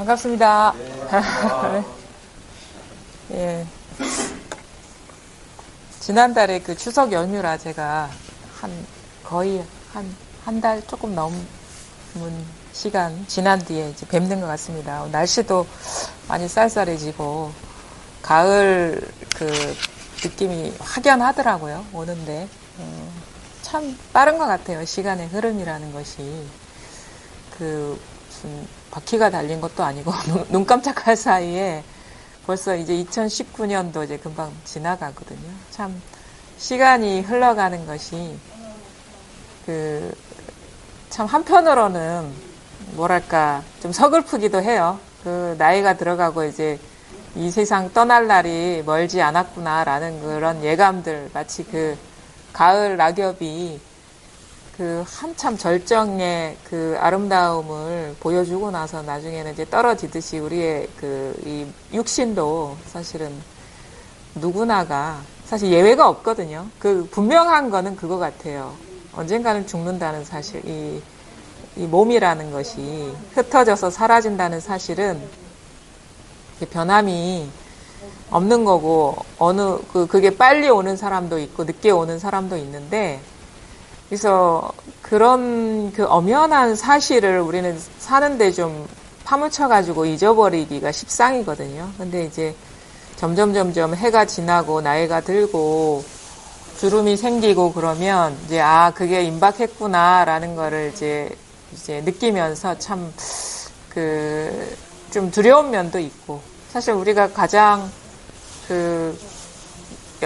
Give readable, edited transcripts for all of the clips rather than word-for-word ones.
반갑습니다. 예. 지난달에 그 추석 연휴라 제가 거의 한 달 조금 넘은 시간 지난 뒤에 이제 뵙는 것 같습니다. 날씨도 많이 쌀쌀해지고 가을 그 느낌이 확연하더라고요. 오는데 참 빠른 것 같아요. 시간의 흐름이라는 것이 그 무슨 바퀴가 달린 것도 아니고 눈 깜짝할 사이에 벌써 이제 2019년도 이제 금방 지나가거든요. 참 시간이 흘러가는 것이 참 한편으로는 뭐랄까 좀 서글프기도 해요. 그 나이가 들어가고 이제 이 세상 떠날 날이 멀지 않았구나라는 그런 예감들, 마치 그 가을 낙엽이 그 한참 절정의 그 아름다움을 보여주고 나서 나중에는 이제 떨어지듯이 우리의 이 육신도 사실은 누구나가 사실 예외가 없거든요. 그 분명한 거는 그거 같아요. 언젠가는 죽는다는 사실, 이 몸이라는 것이 흩어져서 사라진다는 사실은 변함이 없는 거고, 그게 빨리 오는 사람도 있고, 늦게 오는 사람도 있는데, 그래서 그런 그 엄연한 사실을 우리는 사는데 좀 파묻혀가지고 잊어버리기가 십상이거든요. 근데 이제 점점 해가 지나고 나이가 들고 주름이 생기고 그러면 이제 그게 임박했구나라는 거를 이제 느끼면서 참 좀 두려운 면도 있고, 사실 우리가 가장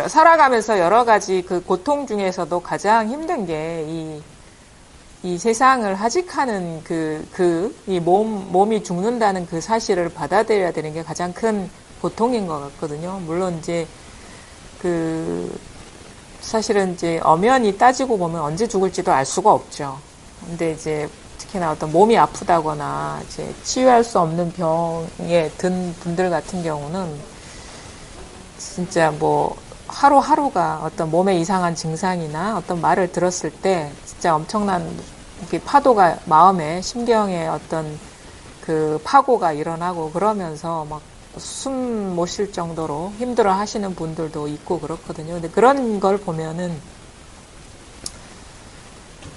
살아가면서 여러 가지 그 고통 중에서도 가장 힘든 게 이 세상을 하직하는 이 몸이 죽는다는 그 사실을 받아들여야 되는 게 가장 큰 고통인 것 같거든요. 물론 이제 사실은 이제 엄연히 따지고 보면 언제 죽을지도 알 수가 없죠. 근데 이제 특히나 어떤 몸이 아프다거나 이제 치유할 수 없는 병에 든 분들 같은 경우는 진짜 뭐 하루하루가 어떤 몸에 이상한 증상이나 어떤 말을 들었을 때 진짜 엄청난 파도가 마음에, 심경에 어떤 그 파고가 일어나고 그러면서 막 숨 못 쉴 정도로 힘들어 하시는 분들도 있고 그렇거든요. 근데 그런 걸 보면은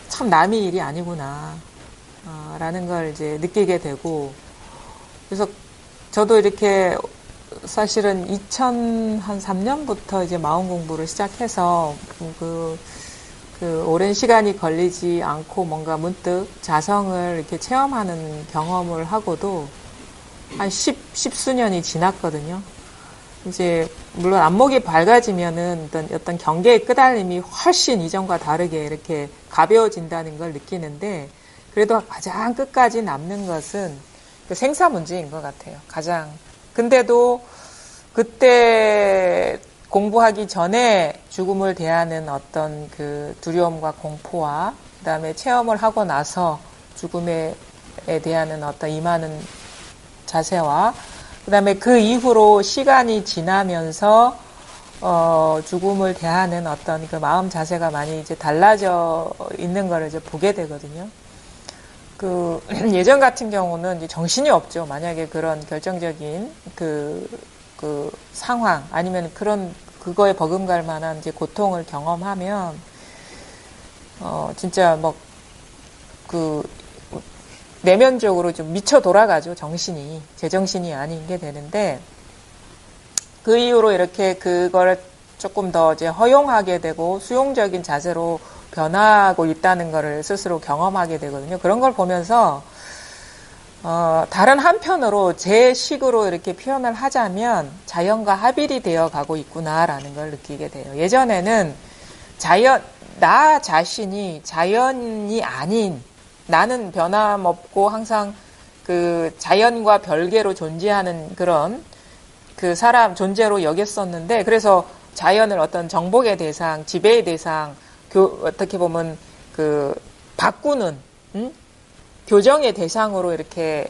참 남의 일이 아니구나, 라는 걸 이제 느끼게 되고, 그래서 저도 이렇게 사실은 2003년부터 이제 마음 공부를 시작해서 오랜 시간이 걸리지 않고 뭔가 문득 자성을 이렇게 체험하는 경험을 하고도 한 십수년이 지났거든요. 이제 물론 안목이 밝아지면은 어떤 경계의 끄달림이 훨씬 이전과 다르게 이렇게 가벼워진다는 걸 느끼는데, 그래도 가장 끝까지 남는 것은 그 생사 문제인 것 같아요. 가장. 근데도 그때 공부하기 전에 죽음을 대하는 어떤 그 두려움과 공포와 그다음에 체험을 하고 나서 죽음에 대하는 어떤 임하는 자세와 그다음에 그 이후로 시간이 지나면서 죽음을 대하는 어떤 그 마음 자세가 많이 이제 달라져 있는 거를 이제 보게 되거든요. 예전 같은 경우는 이제 정신이 없죠. 만약에 그런 결정적인 그 상황, 아니면 그거에 버금갈 만한 이제 고통을 경험하면, 진짜 내면적으로 좀 미쳐 돌아가죠. 정신이. 제정신이 아닌 게 되는데, 그 이후로 이렇게 그걸 조금 더 이제 허용하게 되고 수용적인 자세로 변하고 있다는 거를 스스로 경험하게 되거든요. 그런 걸 보면서, 다른 한편으로 제 식으로 이렇게 표현을 하자면 자연과 합일이 되어 가고 있구나라는 걸 느끼게 돼요. 예전에는 나 자신이 자연이 아닌, 나는 변함없고 항상 그 자연과 별개로 존재하는 그런 그 사람 존재로 여겼었는데, 그래서 자연을 어떤 정복의 대상, 지배의 대상, 어떻게 보면 바꾸는, 교정의 대상으로 이렇게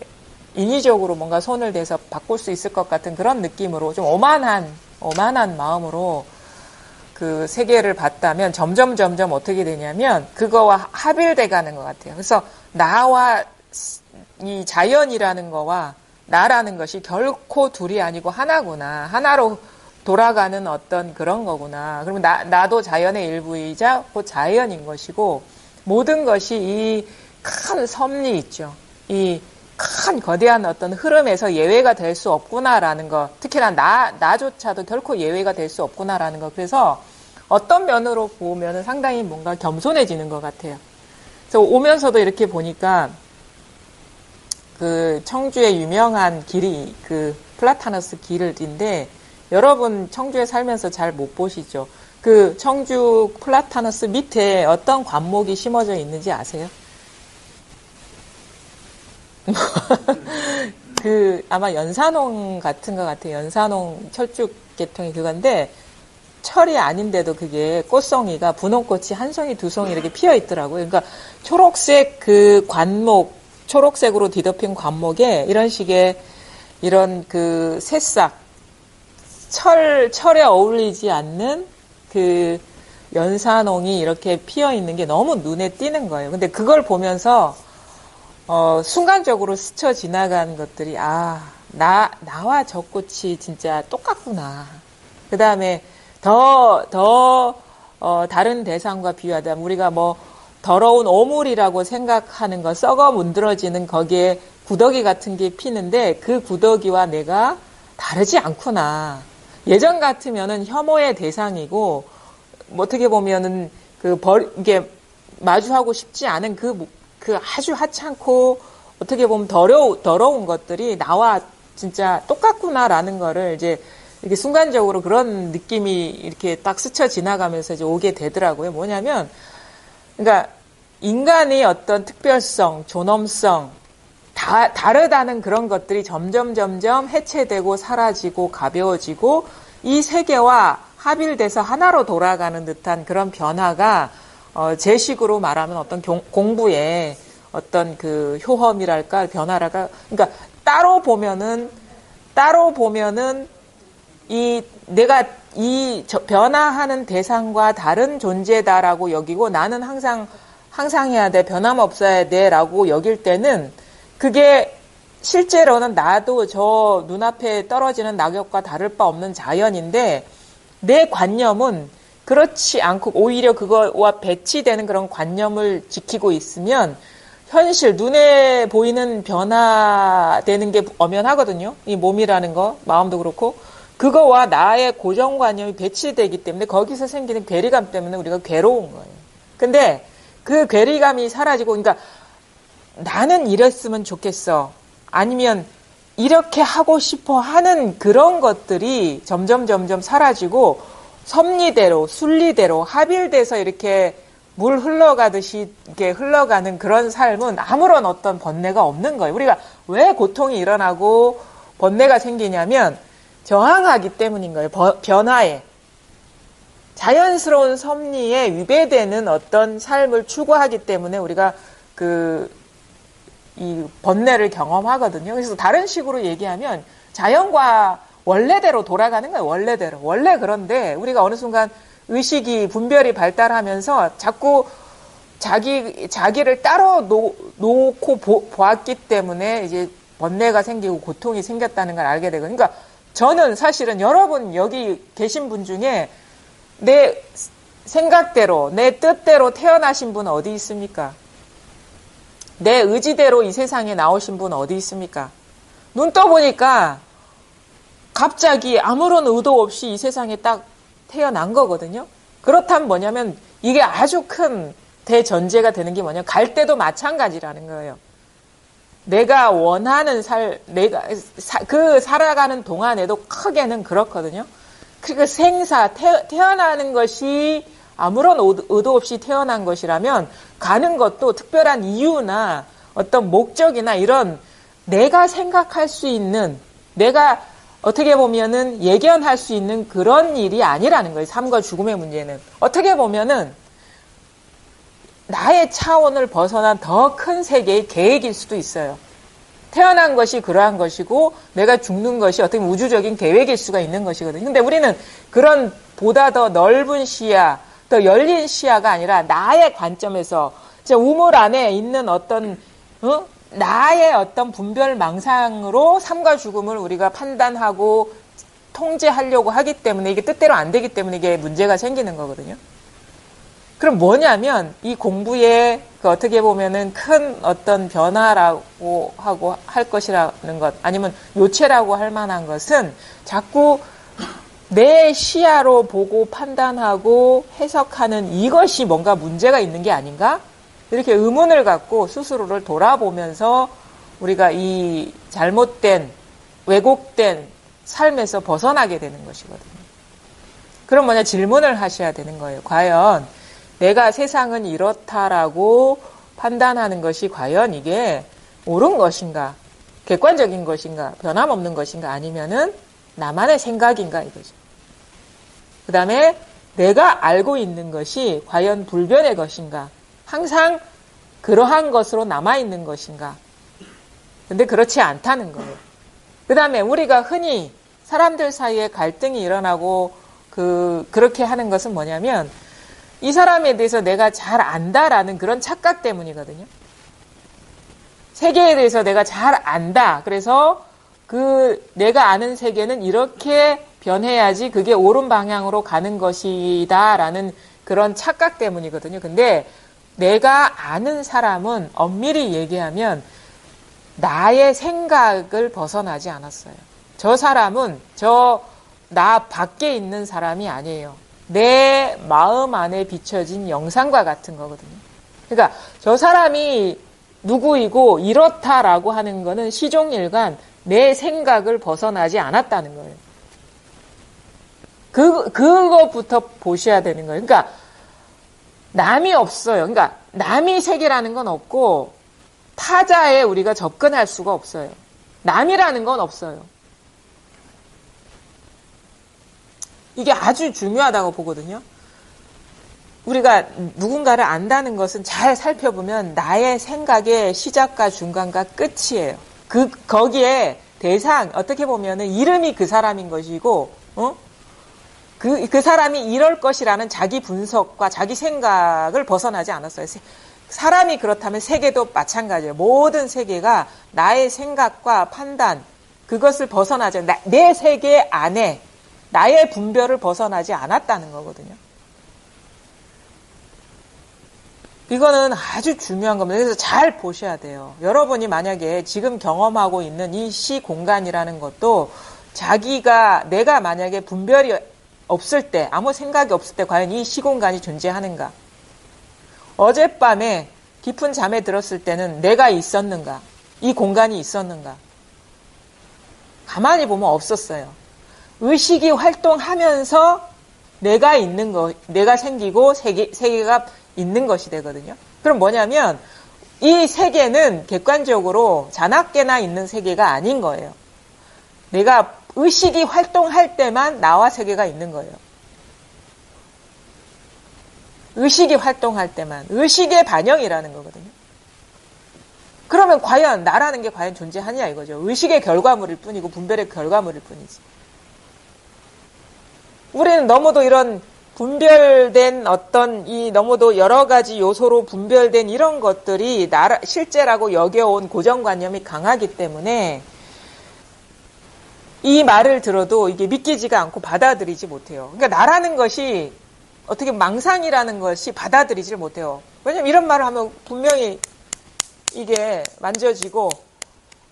인위적으로 뭔가 손을 대서 바꿀 수 있을 것 같은 그런 느낌으로 좀 오만한 마음으로 그 세계를 봤다면 점점 어떻게 되냐면 그거와 합일돼 가는 것 같아요. 그래서 나와 이 자연이라는 거와 나라는 것이 결코 둘이 아니고 하나구나. 하나로 돌아가는 어떤 그런 거구나. 그러면 나도 자연의 일부이자 곧 자연인 것이고, 모든 것이 이 큰 섭리 있죠. 이 큰 거대한 어떤 흐름에서 예외가 될 수 없구나라는 거. 특히나 나조차도 결코 예외가 될 수 없구나라는 거. 그래서 어떤 면으로 보면 상당히 뭔가 겸손해지는 것 같아요. 그래서 오면서도 이렇게 보니까 그 청주의 유명한 길이 그 플라타너스 길인데 여러분 청주에 살면서 잘 못 보시죠? 그 청주 플라타너스 밑에 어떤 관목이 심어져 있는지 아세요? 그 아마 연산홍 같은 것 같아요. 연산홍 철쭉 계통이 그건데 철이 아닌데도 그게 꽃송이가 분홍꽃이 한 송이 두 송이 이렇게 피어 있더라고요. 그러니까 초록색 그 관목, 초록색으로 뒤덮인 관목에 이런 식의 이런 그 새싹, 철에 어울리지 않는 그 연산홍이 이렇게 피어 있는 게 너무 눈에 띄는 거예요. 근데 그걸 보면서 순간적으로 스쳐 지나간 것들이, 나와 저 꽃이 진짜 똑같구나. 그 다음에 다른 대상과 비교하자면 우리가 뭐 더러운 오물이라고 생각하는 거, 썩어 문드러지는 거기에 구더기 같은 게 피는데 그 구더기와 내가 다르지 않구나. 예전 같으면은 혐오의 대상이고, 뭐 어떻게 보면은 이게 마주하고 싶지 않은 그 아주 하찮고 어떻게 보면 더러운 것들이 나와 진짜 똑같구나라는 거를 이제 이렇게 순간적으로 그런 느낌이 이렇게 딱 스쳐 지나가면서 이제 오게 되더라고요. 뭐냐면, 그러니까 인간의 어떤 특별성, 존엄성, 다르다는 그런 것들이 점점 해체되고 사라지고 가벼워지고 이 세계와 합일돼서 하나로 돌아가는 듯한 그런 변화가 제 식으로 말하면 어떤 공부의 어떤 그 효험이랄까 변화랄까, 그러니까 따로 보면은 내가 변화하는 대상과 다른 존재다라고 여기고 나는 항상 해야 돼, 변함없어야 돼라고 여길 때는 그게 실제로는 나도 저 눈앞에 떨어지는 낙엽과 다를 바 없는 자연인데 내 관념은 그렇지 않고 오히려 그거와 배치되는 그런 관념을 지키고 있으면 현실, 눈에 보이는 변화되는 게 엄연하거든요. 이 몸이라는 거, 마음도 그렇고. 그거와 나의 고정관념이 배치되기 때문에 거기서 생기는 괴리감 때문에 우리가 괴로운 거예요. 근데 그 괴리감이 사라지고, 그러니까 나는 이랬으면 좋겠어. 아니면 이렇게 하고 싶어 하는 그런 것들이 점점 사라지고 섭리대로, 순리대로 합일돼서 이렇게 물 흘러가듯이 이렇게 흘러가는 그런 삶은 아무런 어떤 번뇌가 없는 거예요. 우리가 왜 고통이 일어나고 번뇌가 생기냐면 저항하기 때문인 거예요. 변화에. 자연스러운 섭리에 위배되는 어떤 삶을 추구하기 때문에 우리가 이 번뇌를 경험하거든요. 그래서 다른 식으로 얘기하면 자연과 원래대로 돌아가는 거예요. 원래대로. 원래 그런데 우리가 어느 순간 의식이 분별이 발달하면서 자꾸 자기를 따로 놓고 보았기 때문에 이제 번뇌가 생기고 고통이 생겼다는 걸 알게 되고. 그러니까 저는 사실은 여러분 여기 계신 분 중에 내 생각대로 내 뜻대로 태어나신 분 어디 있습니까? 내 의지대로 이 세상에 나오신 분 어디 있습니까? 눈 떠보니까 갑자기 아무런 의도 없이 이 세상에 딱 태어난 거거든요. 그렇다면 뭐냐면 이게 아주 큰 대전제가 되는 게 뭐냐면 갈 때도 마찬가지라는 거예요. 내가 원하는 살아가는 동안에도 크게는 그렇거든요. 그러니까 태어나는 것이 아무런 의도 없이 태어난 것이라면 가는 것도 특별한 이유나 어떤 목적이나 이런 내가 생각할 수 있는, 내가 어떻게 보면은 예견할 수 있는 그런 일이 아니라는 거예요. 삶과 죽음의 문제는. 어떻게 보면은 나의 차원을 벗어난 더 큰 세계의 계획일 수도 있어요. 태어난 것이 그러한 것이고 내가 죽는 것이 어떻게 보면 우주적인 계획일 수가 있는 것이거든요. 근데 우리는 그런 보다 더 넓은 시야, 더 열린 시야가 아니라 나의 관점에서 우물 안에 있는 어떤 나의 어떤 분별 망상으로 삶과 죽음을 우리가 판단하고 통제하려고 하기 때문에 이게 뜻대로 안 되기 때문에 이게 문제가 생기는 거거든요. 그럼 뭐냐면 이 공부에 그 어떻게 보면은 큰 어떤 변화라고 하고 할 것이라는 것 아니면 요체라고 할 만한 것은 자꾸 내 시야로 보고 판단하고 해석하는 이것이 뭔가 문제가 있는 게 아닌가? 이렇게 의문을 갖고 스스로를 돌아보면서 우리가 이 잘못된 왜곡된 삶에서 벗어나게 되는 것이거든요. 그럼 뭐냐 질문을 하셔야 되는 거예요. 과연 내가 세상은 이렇다라고 판단하는 것이 과연 이게 옳은 것인가? 객관적인 것인가? 변함없는 것인가? 아니면은 나만의 생각인가? 이거죠. 그 다음에 내가 알고 있는 것이 과연 불변의 것인가? 항상 그러한 것으로 남아있는 것인가? 근데 그렇지 않다는 거예요. 그 다음에 우리가 흔히 사람들 사이에 갈등이 일어나고 그렇게 하는 것은 뭐냐면 이 사람에 대해서 내가 잘 안다라는 그런 착각 때문이거든요. 세계에 대해서 내가 잘 안다. 그래서 내가 아는 세계는 이렇게 변해야지 그게 옳은 방향으로 가는 것이다라는 그런 착각 때문이거든요. 근데 내가 아는 사람은 엄밀히 얘기하면 나의 생각을 벗어나지 않았어요. 저 사람은 나 밖에 있는 사람이 아니에요. 내 마음 안에 비춰진 영상과 같은 거거든요. 그러니까 저 사람이 누구이고 이렇다라고 하는 거는 시종일관 내 생각을 벗어나지 않았다는 거예요. 그거부터 보셔야 되는 거예요. 그러니까 남이 없어요. 그러니까 남이 세계라는 건 없고 타자에 우리가 접근할 수가 없어요. 남이라는 건 없어요. 이게 아주 중요하다고 보거든요. 우리가 누군가를 안다는 것은 잘 살펴보면 나의 생각의 시작과 중간과 끝이에요. 거기에 대상, 어떻게 보면은 이름이 그 사람인 것이고, 그 사람이 이럴 것이라는 자기 분석과 자기 생각을 벗어나지 않았어요. 사람이 그렇다면 세계도 마찬가지예요. 모든 세계가 나의 생각과 판단, 그것을 벗어나지, 내 세계 안에 나의 분별을 벗어나지 않았다는 거거든요. 이거는 아주 중요한 겁니다. 그래서 잘 보셔야 돼요. 여러분이 만약에 지금 경험하고 있는 이 시공간이라는 것도 내가 만약에 분별이 없을 때, 아무 생각이 없을 때 과연 이 시공간이 존재하는가? 어젯밤에 깊은 잠에 들었을 때는 내가 있었는가? 이 공간이 있었는가? 가만히 보면 없었어요. 의식이 활동하면서 내가 생기고 세계가 있는 것이 되거든요. 그럼 뭐냐면 이 세계는 객관적으로 자나깨나 있는 세계가 아닌 거예요. 내가 의식이 활동할 때만 나와 세계가 있는 거예요. 의식이 활동할 때만. 의식의 반영이라는 거거든요. 그러면 과연 나라는 게 과연 존재하냐 이거죠. 의식의 결과물일 뿐이고 분별의 결과물일 뿐이지. 우리는 너무도 이런 분별된 너무도 여러 가지 요소로 분별된 이런 것들이 실제라고 여겨온 고정관념이 강하기 때문에 이 말을 들어도 이게 믿기지가 않고 받아들이지 못해요. 그러니까 나라는 것이 어떻게 망상이라는 것이 받아들이지를 못해요. 왜냐면 이런 말을 하면 분명히 이게 만져지고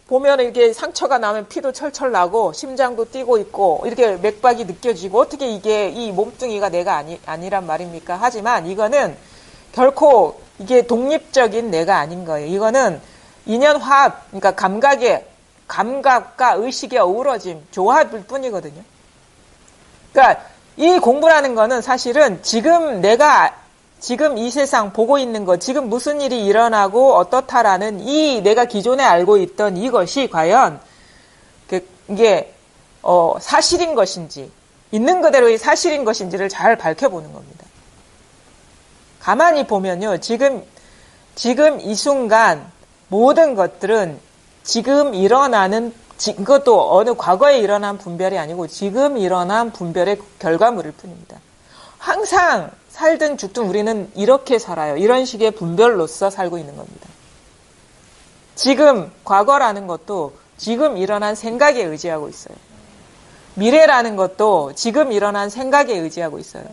보면 이렇게 상처가 나면 피도 철철 나고 심장도 뛰고 있고 이렇게 맥박이 느껴지고 어떻게 이 몸뚱이가 내가 아니란 말입니까? 하지만 이거는 결코 이게 독립적인 내가 아닌 거예요. 이거는 인연화합, 그러니까 감각과 의식의 어우러짐, 조합일 뿐이거든요. 그러니까 이 공부라는 거는 사실은 지금 이 세상 보고 있는 것, 지금 무슨 일이 일어나고 어떻다라는 내가 기존에 알고 있던 이것이 과연 이게 사실인 것인지, 있는 그대로의 사실인 것인지를 잘 밝혀보는 겁니다. 가만히 보면요, 지금 이 순간 모든 것들은 지금 일어나는, 그것도 어느 과거에 일어난 분별이 아니고 지금 일어난 분별의 결과물일 뿐입니다. 항상 살든 죽든 우리는 이렇게 살아요. 이런 식의 분별로서 살고 있는 겁니다. 지금 과거라는 것도 지금 일어난 생각에 의지하고 있어요. 미래라는 것도 지금 일어난 생각에 의지하고 있어요.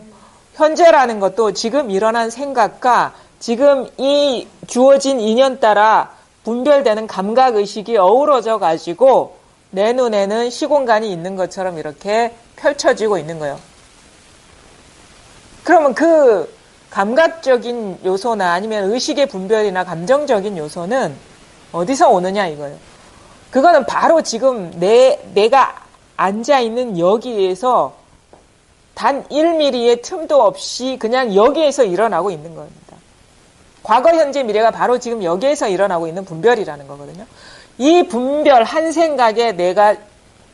현재라는 것도 지금 일어난 생각과 지금 이 주어진 인연 따라 분별되는 감각의식이 어우러져 가지고 내 눈에는 시공간이 있는 것처럼 이렇게 펼쳐지고 있는 거예요. 그러면 그 감각적인 요소나 아니면 의식의 분별이나 감정적인 요소는 어디서 오느냐 이거예요. 그거는 바로 지금 내가 앉아있는 여기에서 단 1mm의 틈도 없이 그냥 여기에서 일어나고 있는 겁니다. 과거, 현재, 미래가 바로 지금 여기에서 일어나고 있는 분별이라는 거거든요. 이 분별 한 생각에 내가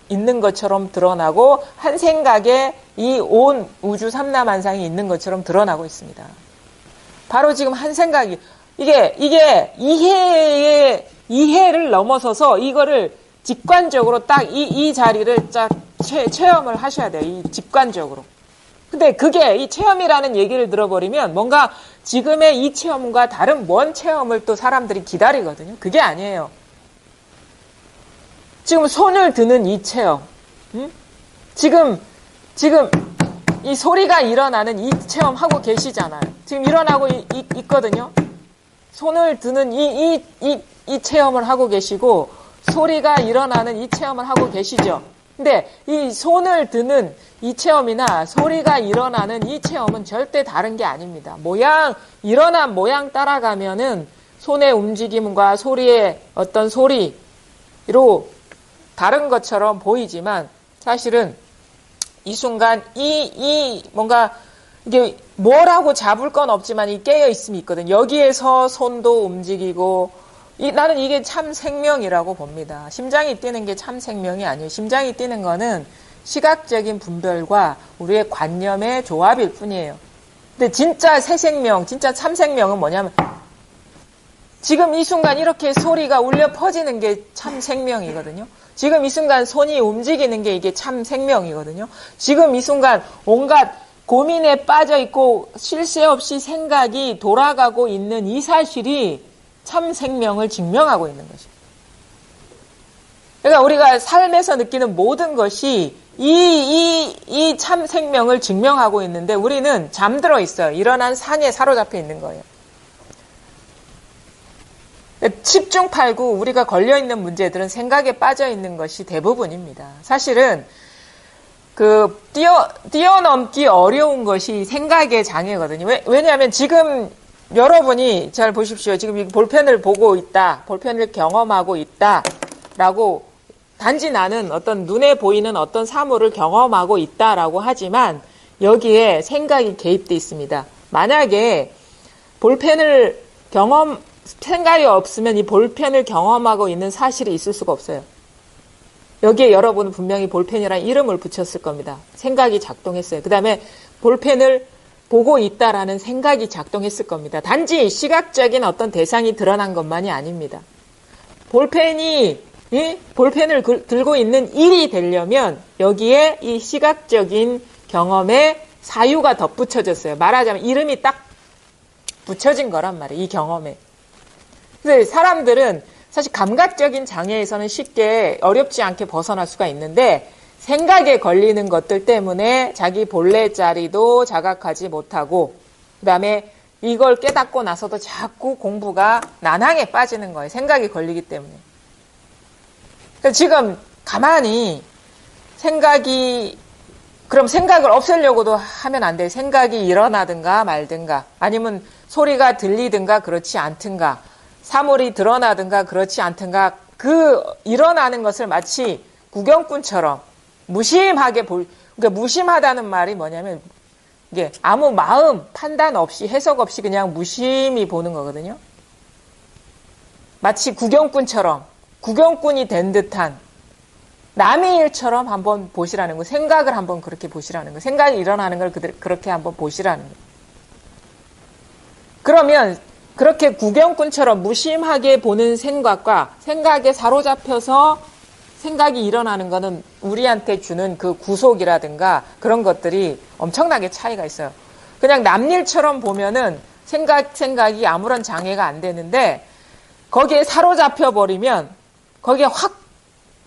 있는 것처럼 드러나고 한 생각에 이 온 우주 삼라만상이 있는 것처럼 드러나고 있습니다. 바로 지금 한 생각이 이게 이해를 넘어서서 이거를 직관적으로 딱 이 자리를 딱 체험을 하셔야 돼요. 이 직관적으로. 근데 그게 이 체험이라는 얘기를 들어버리면 뭔가 지금의 이 체험과 다른 먼 체험을 또 사람들이 기다리거든요. 그게 아니에요. 지금 손을 드는 이 체험, 지금 이 소리가 일어나는 이 체험 하고 계시잖아요. 지금 일어나고 있거든요. 손을 드는 이 체험을 하고 계시고 소리가 일어나는 이 체험을 하고 계시죠. 근데 이 손을 드는 이 체험이나 소리가 일어나는 이 체험은 절대 다른 게 아닙니다. 일어난 모양 따라가면은 손의 움직임과 소리의 어떤 소리로 다른 것처럼 보이지만 사실은 이 순간 뭔가 이게 뭐라고 잡을 건 없지만 이 깨어 있음이 있거든요. 여기에서 손도 움직이고 나는 이게 참 생명이라고 봅니다. 심장이 뛰는 게 참 생명이 아니에요. 심장이 뛰는 거는 시각적인 분별과 우리의 관념의 조합일 뿐이에요. 근데 진짜 새 생명, 진짜 참 생명은 뭐냐면 지금 이 순간 이렇게 소리가 울려 퍼지는 게 참 생명이거든요. 지금 이 순간 손이 움직이는 게 이게 참 생명이거든요. 지금 이 순간 온갖 고민에 빠져 있고 쉴 새 없이 생각이 돌아가고 있는 이 사실이 참 생명을 증명하고 있는 것입니다. 그러니까 우리가 삶에서 느끼는 모든 것이 이 참 생명을 증명하고 있는데 우리는 잠들어 있어요. 일어난 상에 사로잡혀 있는 거예요. 십중팔구 우리가 걸려있는 문제들은 생각에 빠져 있는 것이 대부분입니다. 사실은 뛰어넘기 어려운 것이 생각의 장애거든요. 왜냐하면 지금 여러분이 잘 보십시오. 지금 이 볼펜을 보고 있다, 볼펜을 경험하고 있다라고 단지 나는 어떤 눈에 보이는 어떤 사물을 경험하고 있다라고 하지만 여기에 생각이 개입되어 있습니다. 만약에 생각이 없으면 이 볼펜을 경험하고 있는 사실이 있을 수가 없어요. 여기에 여러분은 분명히 볼펜이라는 이름을 붙였을 겁니다. 생각이 작동했어요. 그 다음에 볼펜을 보고 있다라는 생각이 작동했을 겁니다. 단지 시각적인 어떤 대상이 드러난 것만이 아닙니다. 볼펜을 들고 있는 일이 되려면 여기에 이 시각적인 경험에 사유가 덧붙여졌어요. 말하자면 이름이 딱 붙여진 거란 말이에요. 이 경험에. 그래서 사람들은 사실 감각적인 장애에서는 쉽게 어렵지 않게 벗어날 수가 있는데 생각에 걸리는 것들 때문에 자기 본래 자리도 자각하지 못하고 그다음에 이걸 깨닫고 나서도 자꾸 공부가 난항에 빠지는 거예요. 생각이 걸리기 때문에. 그래서 지금 가만히 그럼 생각을 없애려고도 하면 안 돼요. 생각이 일어나든가 말든가 아니면 소리가 들리든가 그렇지 않든가 사물이 드러나든가 그렇지 않든가 그 일어나는 것을 마치 구경꾼처럼 무심하게 그러니까 무심하다는 말이 뭐냐면 이게 아무 마음, 판단 없이 해석 없이 그냥 무심히 보는 거거든요. 마치 구경꾼이 된 듯한 남의 일처럼 한번 보시라는 거, 생각을 한번 그렇게 보시라는 거, 생각이 일어나는 걸 그렇게 한번 보시라는 거. 그러면 그렇게 구경꾼처럼 무심하게 보는 생각과 생각에 사로잡혀서 생각이 일어나는 거는 우리한테 주는 그 구속이라든가 그런 것들이 엄청나게 차이가 있어요. 그냥 남일처럼 보면은 생각이 아무런 장애가 안 되는데 거기에 사로잡혀 버리면, 거기에 확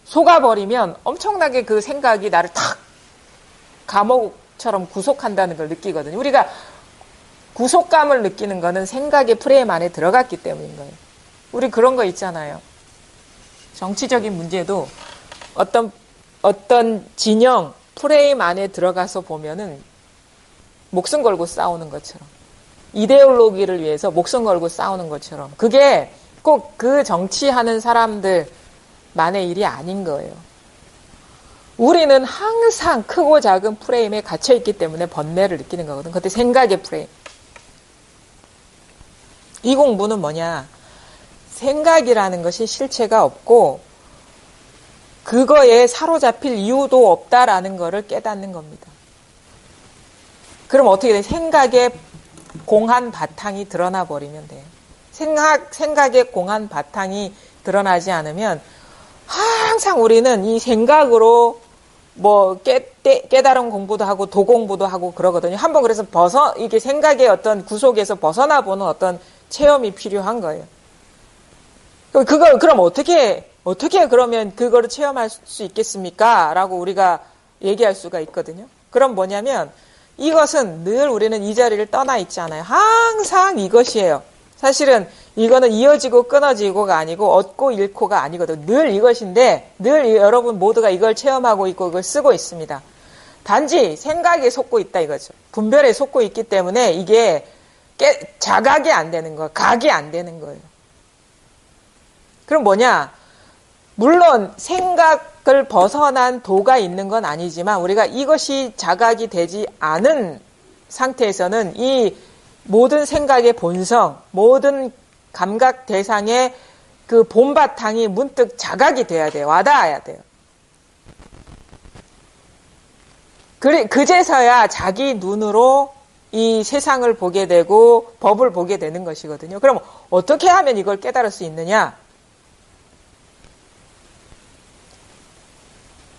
속아버리면 엄청나게 그 생각이 나를 탁 감옥처럼 구속한다는 걸 느끼거든요. 우리가 구속감을 느끼는 거는 생각의 프레임 안에 들어갔기 때문인 거예요. 우리 그런 거 있잖아요. 정치적인 문제도 어떤 진영, 프레임 안에 들어가서 보면은 목숨 걸고 싸우는 것처럼, 이데올로기를 위해서 목숨 걸고 싸우는 것처럼, 그게 꼭 그 정치하는 사람들만의 일이 아닌 거예요. 우리는 항상 크고 작은 프레임에 갇혀있기 때문에 번뇌를 느끼는 거거든. 그때 생각의 프레임. 이 공부는 뭐냐? 생각이라는 것이 실체가 없고 그거에 사로잡힐 이유도 없다라는 것을 깨닫는 겁니다. 그럼 어떻게 돼? 생각의 공한 바탕이 드러나 버리면 돼요. 생각의 공한 바탕이 드러나지 않으면 항상 우리는 이 생각으로 뭐 깨달은 공부도 하고 도공부도 하고 그러거든요. 한번 그래서 이게 생각의 어떤 구속에서 벗어나 보는 어떤 체험이 필요한 거예요. 그럼 어떻게 그러면 그거를 체험할 수 있겠습니까? 라고 우리가 얘기할 수가 있거든요. 그럼 뭐냐면 이것은 늘 우리는 이 자리를 떠나 있지 않아요. 항상 이것이에요. 사실은 이거는 이어지고 끊어지고가 아니고 얻고 잃고가 아니거든. 늘 이것인데 늘 여러분 모두가 이걸 체험하고 있고 이걸 쓰고 있습니다. 단지 생각에 속고 있다 이거죠. 분별에 속고 있기 때문에 이게 자각이 안 되는 거예요. 각이 안 되는 거예요. 그럼 뭐냐? 물론 생각을 벗어난 도가 있는 건 아니지만 우리가 이것이 자각이 되지 않은 상태에서는 이 모든 생각의 본성, 모든 감각 대상의 그 본바탕이 문득 자각이 돼야 돼요. 와닿아야 돼요. 그제서야 자기 눈으로 이 세상을 보게 되고 법을 보게 되는 것이거든요. 그럼 어떻게 하면 이걸 깨달을 수 있느냐?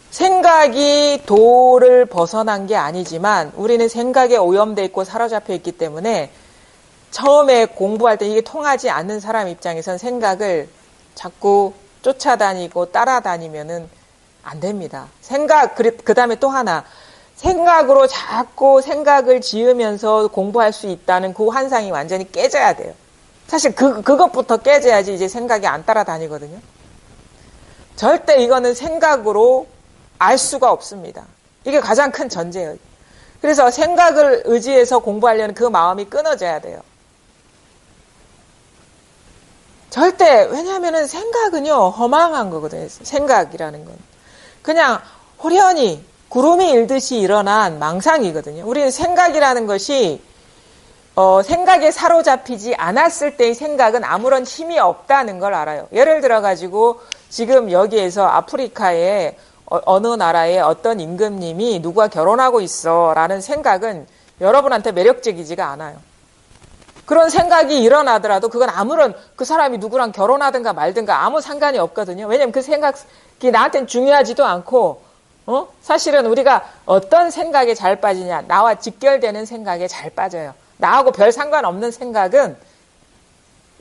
생각이 도를 벗어난 게 아니지만 우리는 생각에 오염되어 있고 사로잡혀 있기 때문에 처음에 공부할 때 이게 통하지 않는 사람 입장에선 생각을 자꾸 쫓아다니고 따라다니면은 안 됩니다. 그 다음에 또 하나. 생각으로 자꾸 생각을 지으면서 공부할 수 있다는 그 환상이 완전히 깨져야 돼요. 사실 그것부터 깨져야지 이제 생각이 안 따라다니거든요. 절대 이거는 생각으로 알 수가 없습니다. 이게 가장 큰 전제예요. 그래서 생각을 의지해서 공부하려는 그 마음이 끊어져야 돼요. 절대, 왜냐하면 생각은요, 허망한 거거든요. 생각이라는 건. 그냥 호련히 구름이 일듯이 일어난 망상이거든요. 우리는 생각이라는 것이, 생각에 사로잡히지 않았을 때의 생각은 아무런 힘이 없다는 걸 알아요. 예를 들어가지고, 지금 여기에서 아프리카에 어느 나라의 어떤 임금님이 누구와 결혼하고 있어 라는 생각은 여러분한테 매력적이지가 않아요. 그런 생각이 일어나더라도 그건 그 사람이 누구랑 결혼하든가 말든가 아무 상관이 없거든요. 왜냐면 그 생각이 나한테는 중요하지도 않고, 사실은 우리가 어떤 생각에 잘 빠지냐, 나와 직결되는 생각에 잘 빠져요. 나하고 별 상관없는 생각은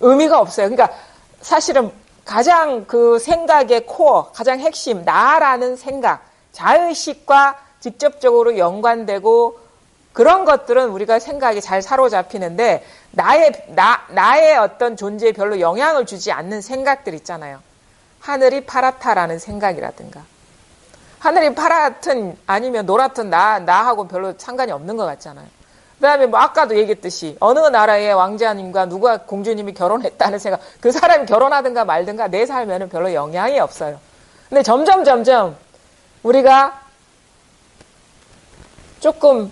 의미가 없어요. 그러니까 사실은 가장 그 생각의 코어, 가장 핵심, 나라는 생각, 자의식과 직접적으로 연관되고 그런 것들은 우리가 생각이 잘 사로잡히는데 나의 어떤 존재에 별로 영향을 주지 않는 생각들 있잖아요. 하늘이 파랗다라는 생각이라든가 하늘이 파랗든 아니면 노랗든 나하고 별로 상관이 없는 것 같잖아요. 그 다음에 뭐 아까도 얘기했듯이 어느 나라의 왕자님과 누가 공주님이 결혼했다는 생각, 그 사람이 결혼하든가 말든가 내 삶에는 별로 영향이 없어요. 근데 점점 우리가 조금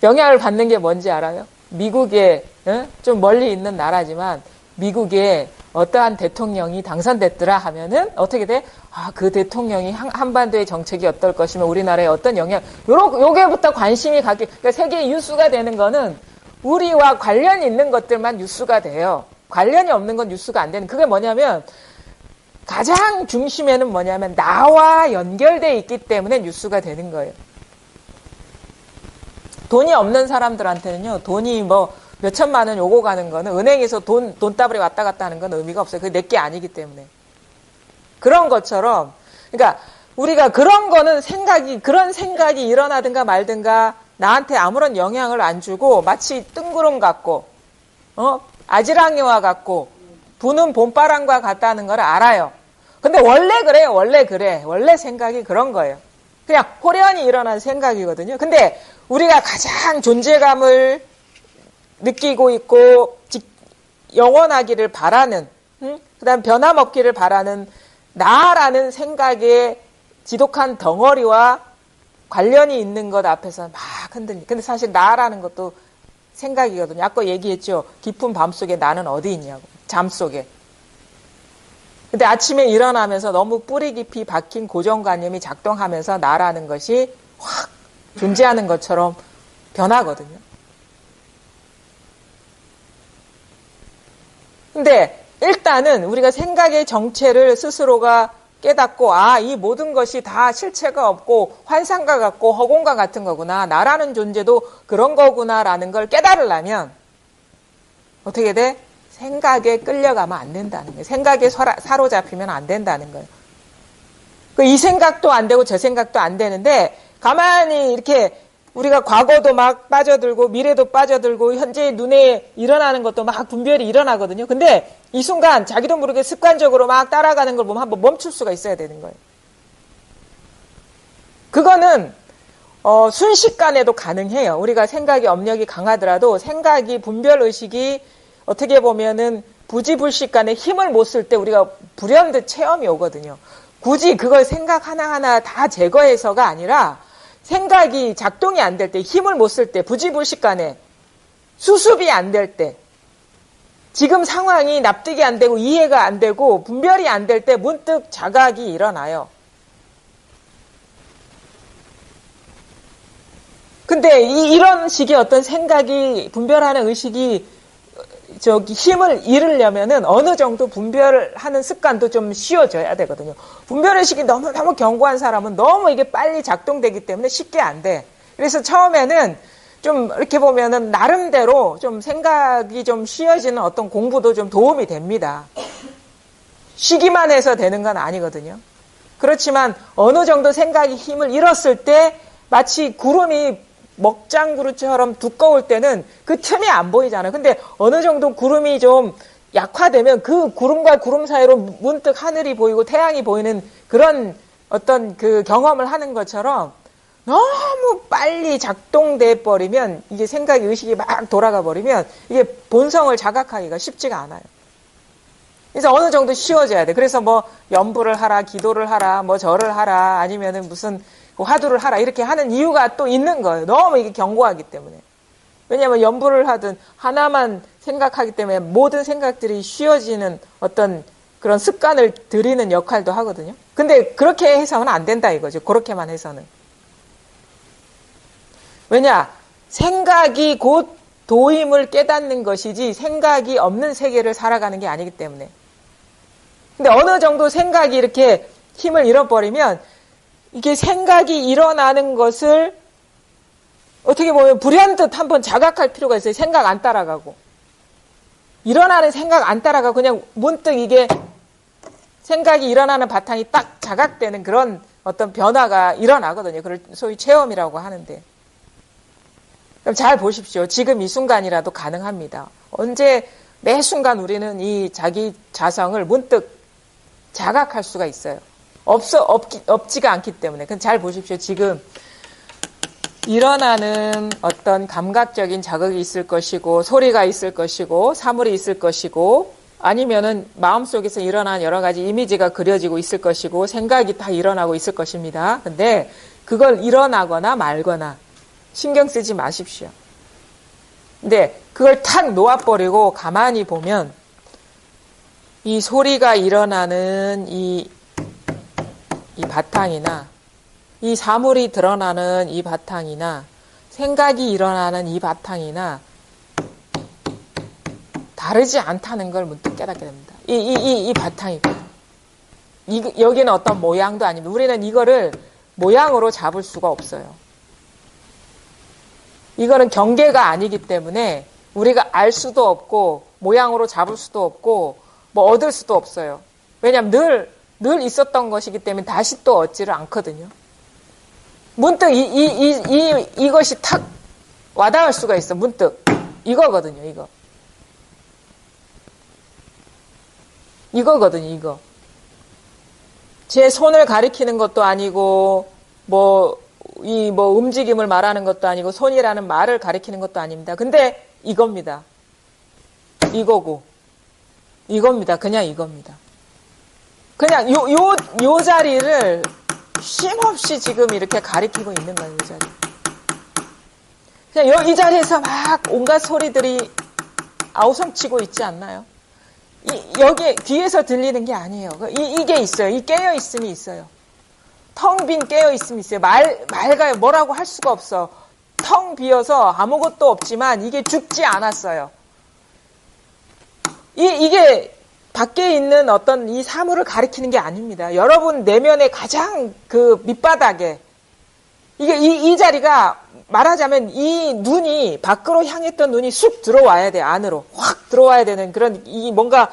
영향을 받는 게 뭔지 알아요? 미국에 좀 멀리 있는 나라지만 미국에 어떠한 대통령이 당선됐더라 하면은 어떻게 돼? 그 대통령이 한반도의 정책이 어떨 것이며 우리나라에 어떤 영향, 요게부터 관심이 가게, 그러니까 세계 뉴스가 되는 거는 우리와 관련이 있는 것들만 뉴스가 돼요. 관련이 없는 건 뉴스가 안 되는, 그게 뭐냐면 가장 중심에는 뭐냐면 나와 연결되어 있기 때문에 뉴스가 되는 거예요. 돈이 없는 사람들한테는요, 돈이 뭐 몇 천만 원 요구 가는 거는 은행에서 돈다발이 왔다 갔다 하는 건 의미가 없어요. 그게 내게 아니기 때문에. 그런 것처럼, 그러니까 우리가 그런 거는 그런 생각이 일어나든가 말든가 나한테 아무런 영향을 안 주고 마치 뜬구름 같고, 아지랑이와 같고, 부는 봄바람과 같다는 걸 알아요. 근데 원래 그래요. 원래 그래. 원래 생각이 그런 거예요. 그냥 호련히 일어난 생각이거든요. 근데 우리가 가장 존재감을 느끼고 있고 영원하기를 바라는, 그다음 변함없기를 바라는 나라는 생각의 지독한 덩어리와 관련이 있는 것 앞에서 막 흔들리. 근데 사실 나라는 것도 생각이거든요. 아까 얘기했죠. 깊은 밤속에 나는 어디 있냐고. 잠 속에. 근데 아침에 일어나면서 너무 뿌리 깊이 박힌 고정관념이 작동하면서 나라는 것이 확 존재하는 것처럼 변하거든요. 근데 일단은 우리가 생각의 정체를 스스로가 깨닫고, 이 모든 것이 다 실체가 없고 환상과 같고 허공과 같은 거구나. 나라는 존재도 그런 거구나라는 걸 깨달으려면 어떻게 돼? 생각에 끌려가면 안 된다는 거예요. 생각에 사로잡히면 안 된다는 거예요. 이 생각도 안 되고 저 생각도 안 되는데 가만히 이렇게 우리가 과거도 막 빠져들고 미래도 빠져들고 현재 눈에 일어나는 것도 막 분별이 일어나거든요. 근데 이 순간 자기도 모르게 습관적으로 막 따라가는 걸 보면 한번 멈출 수가 있어야 되는 거예요. 그거는 순식간에도 가능해요. 우리가 생각이 업력이 강하더라도 생각이 분별의식이 어떻게 보면은 부지불식간에 힘을 못 쓸 때 우리가 불현듯 체험이 오거든요. 굳이 그걸 생각 하나하나 다 제거해서가 아니라 생각이 작동이 안 될 때, 힘을 못 쓸 때, 부지불식간에 수습이 안 될 때, 지금 상황이 납득이 안 되고 이해가 안 되고 분별이 안 될 때 문득 자각이 일어나요. 근데 이런 식의 어떤 생각이 분별하는 의식이 힘을 잃으려면은 어느 정도 분별하는 습관도 좀 쉬워져야 되거든요. 분별의식이 너무 견고한 사람은 너무 이게 빨리 작동되기 때문에 쉽게 안 돼. 그래서 처음에는 좀 이렇게 보면은 나름대로 좀 생각이 좀 쉬워지는 어떤 공부도 좀 도움이 됩니다. 쉬기만 해서 되는 건 아니거든요. 그렇지만 어느 정도 생각이 힘을 잃었을 때 마치 구름이 먹장구름처럼 두꺼울 때는 그 틈이 안 보이잖아요. 근데 어느 정도 구름이 좀 약화되면 그 구름과 구름 사이로 문득 하늘이 보이고 태양이 보이는 그런 어떤 그 경험을 하는 것처럼 너무 빨리 작동돼 버리면 이게 생각이 의식이 막 돌아가 버리면 이게 본성을 자각하기가 쉽지가 않아요. 그래서 어느 정도 쉬워져야 돼. 그래서 뭐 연부를 하라, 기도를 하라, 뭐 절을 하라, 아니면은 무슨 화두를 하라 이렇게 하는 이유가 또 있는 거예요. 너무 이게 견고하기 때문에. 왜냐하면 연부를 하든 하나만 생각하기 때문에 모든 생각들이 쉬워지는 어떤 그런 습관을 들이는 역할도 하거든요. 근데 그렇게 해서는 안 된다 이거죠. 그렇게만 해서는. 왜냐? 생각이 곧 도임을 깨닫는 것이지 생각이 없는 세계를 살아가는 게 아니기 때문에. 근데 어느 정도 생각이 이렇게 힘을 잃어버리면 이게 생각이 일어나는 것을 어떻게 보면 불현듯 한번 자각할 필요가 있어요. 생각 안 따라가고. 일어나는 생각 안 따라가고 그냥 문득 이게 생각이 일어나는 바탕이 딱 자각되는 그런 어떤 변화가 일어나거든요. 그걸 소위 체험이라고 하는데. 그럼 잘 보십시오. 지금 이 순간이라도 가능합니다. 언제 매 순간 우리는 이 자기 자성을 문득 자각할 수가 있어요. 없지가 않기 때문에. 그럼 잘 보십시오. 지금 일어나는 어떤 감각적인 자극이 있을 것이고, 소리가 있을 것이고, 사물이 있을 것이고, 아니면은 마음속에서 일어난 여러 가지 이미지가 그려지고 있을 것이고, 생각이 다 일어나고 있을 것입니다. 근데 그걸 일어나거나 말거나 신경 쓰지 마십시오. 근데 그걸 탁 놓아버리고 가만히 보면 이 소리가 일어나는 이 바탕이나 이 사물이 드러나는 이 바탕이나 생각이 일어나는 이 바탕이나 다르지 않다는 걸 문득 깨닫게 됩니다. 이 바탕이고 여기는 어떤 모양도 아닙니다. 우리는 이거를 모양으로 잡을 수가 없어요. 이거는 경계가 아니기 때문에 우리가 알 수도 없고 모양으로 잡을 수도 없고 뭐 얻을 수도 없어요. 왜냐하면 늘 있었던 것이기 때문에 다시 또 얻지를 않거든요. 문득 이것이 탁 와닿을 수가 있어. 문득 이거거든요. 이거거든요. 이거. 제 손을 가리키는 것도 아니고 뭐 움직임을 말하는 것도 아니고 손이라는 말을 가리키는 것도 아닙니다. 근데 이겁니다. 이거고 이겁니다. 그냥 이겁니다. 그냥 요 자리를 쉼없이 지금 이렇게 가리키고 있는 거예요. 이 자리. 그냥 이 자리에서 막 온갖 소리들이 아우성치고 있지 않나요? 여기 뒤에서 들리는 게 아니에요. 이게 있어요. 이 깨어 있음이 있어요. 텅 빈 깨어 있음이 있어요. 맑아요. 뭐라고 할 수가 없어. 텅 비어서 아무것도 없지만 이게 죽지 않았어요. 이게 밖에 있는 어떤 이 사물을 가리키는 게 아닙니다. 여러분 내면의 가장 그 밑바닥에 이게 이 자리가 말하자면 이 눈이 밖으로 향했던 눈이 쑥 들어와야 돼. 안으로 확 들어와야 되는 그런 뭔가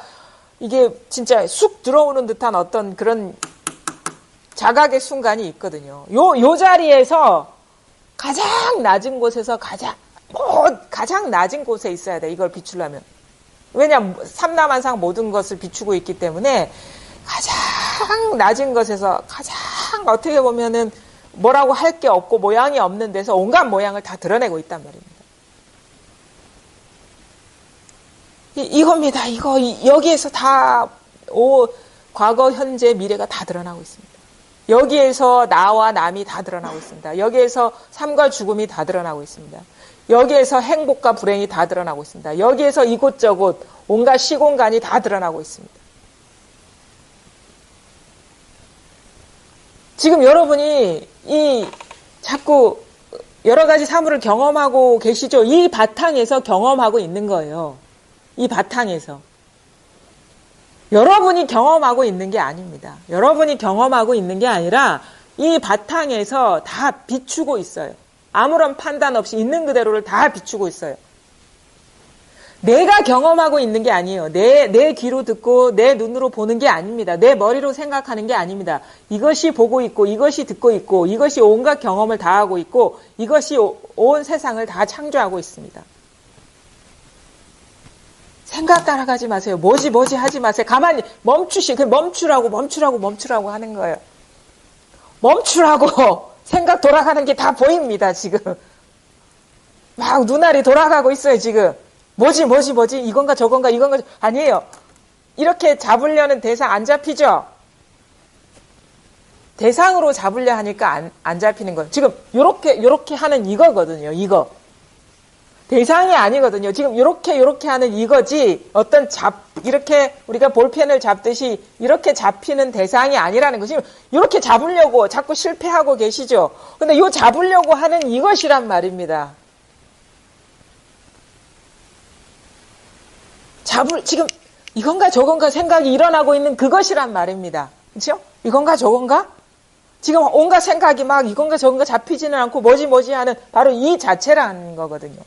이게 진짜 쑥 들어오는 듯한 어떤 그런 자각의 순간이 있거든요. 요 자리에서 가장 낮은 곳에서 가장 낮은 곳에 있어야 돼. 이걸 비추려면. 왜냐하면 삼라만상 모든 것을 비추고 있기 때문에 가장 낮은 것에서 가장 어떻게 보면은 뭐라고 할 게 없고 모양이 없는 데서 온갖 모양을 다 드러내고 있단 말입니다. 이겁니다. 여기에서 다 과거, 현재, 미래가 다 드러나고 있습니다. 여기에서 나와 남이 다 드러나고 있습니다. 여기에서 삶과 죽음이 다 드러나고 있습니다. 여기에서 행복과 불행이 다 드러나고 있습니다. 여기에서 이곳저곳 온갖 시공간이 다 드러나고 있습니다. 지금 여러분이 자꾸 여러 가지 사물을 경험하고 계시죠? 이 바탕에서 경험하고 있는 거예요. 이 바탕에서. 여러분이 경험하고 있는 게 아닙니다. 여러분이 경험하고 있는 게 아니라 이 바탕에서 다 비추고 있어요. 아무런 판단 없이 있는 그대로를 다 비추고 있어요. 내가 경험하고 있는 게 아니에요. 내 귀로 듣고 내 눈으로 보는 게 아닙니다. 내 머리로 생각하는 게 아닙니다. 이것이 보고 있고 이것이 듣고 있고 이것이 온갖 경험을 다 하고 있고 이것이 온 세상을 다 창조하고 있습니다. 생각 따라가지 마세요. 뭐지 하지 마세요. 가만히 멈추라고 하는 거예요. 멈추라고 생각 돌아가는 게 다 보입니다. 지금 막 눈알이 돌아가고 있어요. 지금 뭐지 이건가 저건가 아니에요. 이렇게 잡으려는 대상 안 잡히죠? 대상으로 잡으려 하니까 안 잡히는 거예요. 지금 요렇게 하는 이거거든요. 이거 대상이 아니거든요. 지금 요렇게 하는 이거지 이렇게 우리가 볼펜을 잡듯이 이렇게 잡히는 대상이 아니라는 거. 지금 요렇게 잡으려고 자꾸 실패하고 계시죠? 근데 요 잡으려고 하는 이것이란 말입니다. 지금 이건가 저건가 생각이 일어나고 있는 그것이란 말입니다. 그렇죠? 이건가 저건가? 지금 온갖 생각이 막 이건가 저건가 잡히지는 않고 뭐지 하는 바로 이 자체라는 거거든요.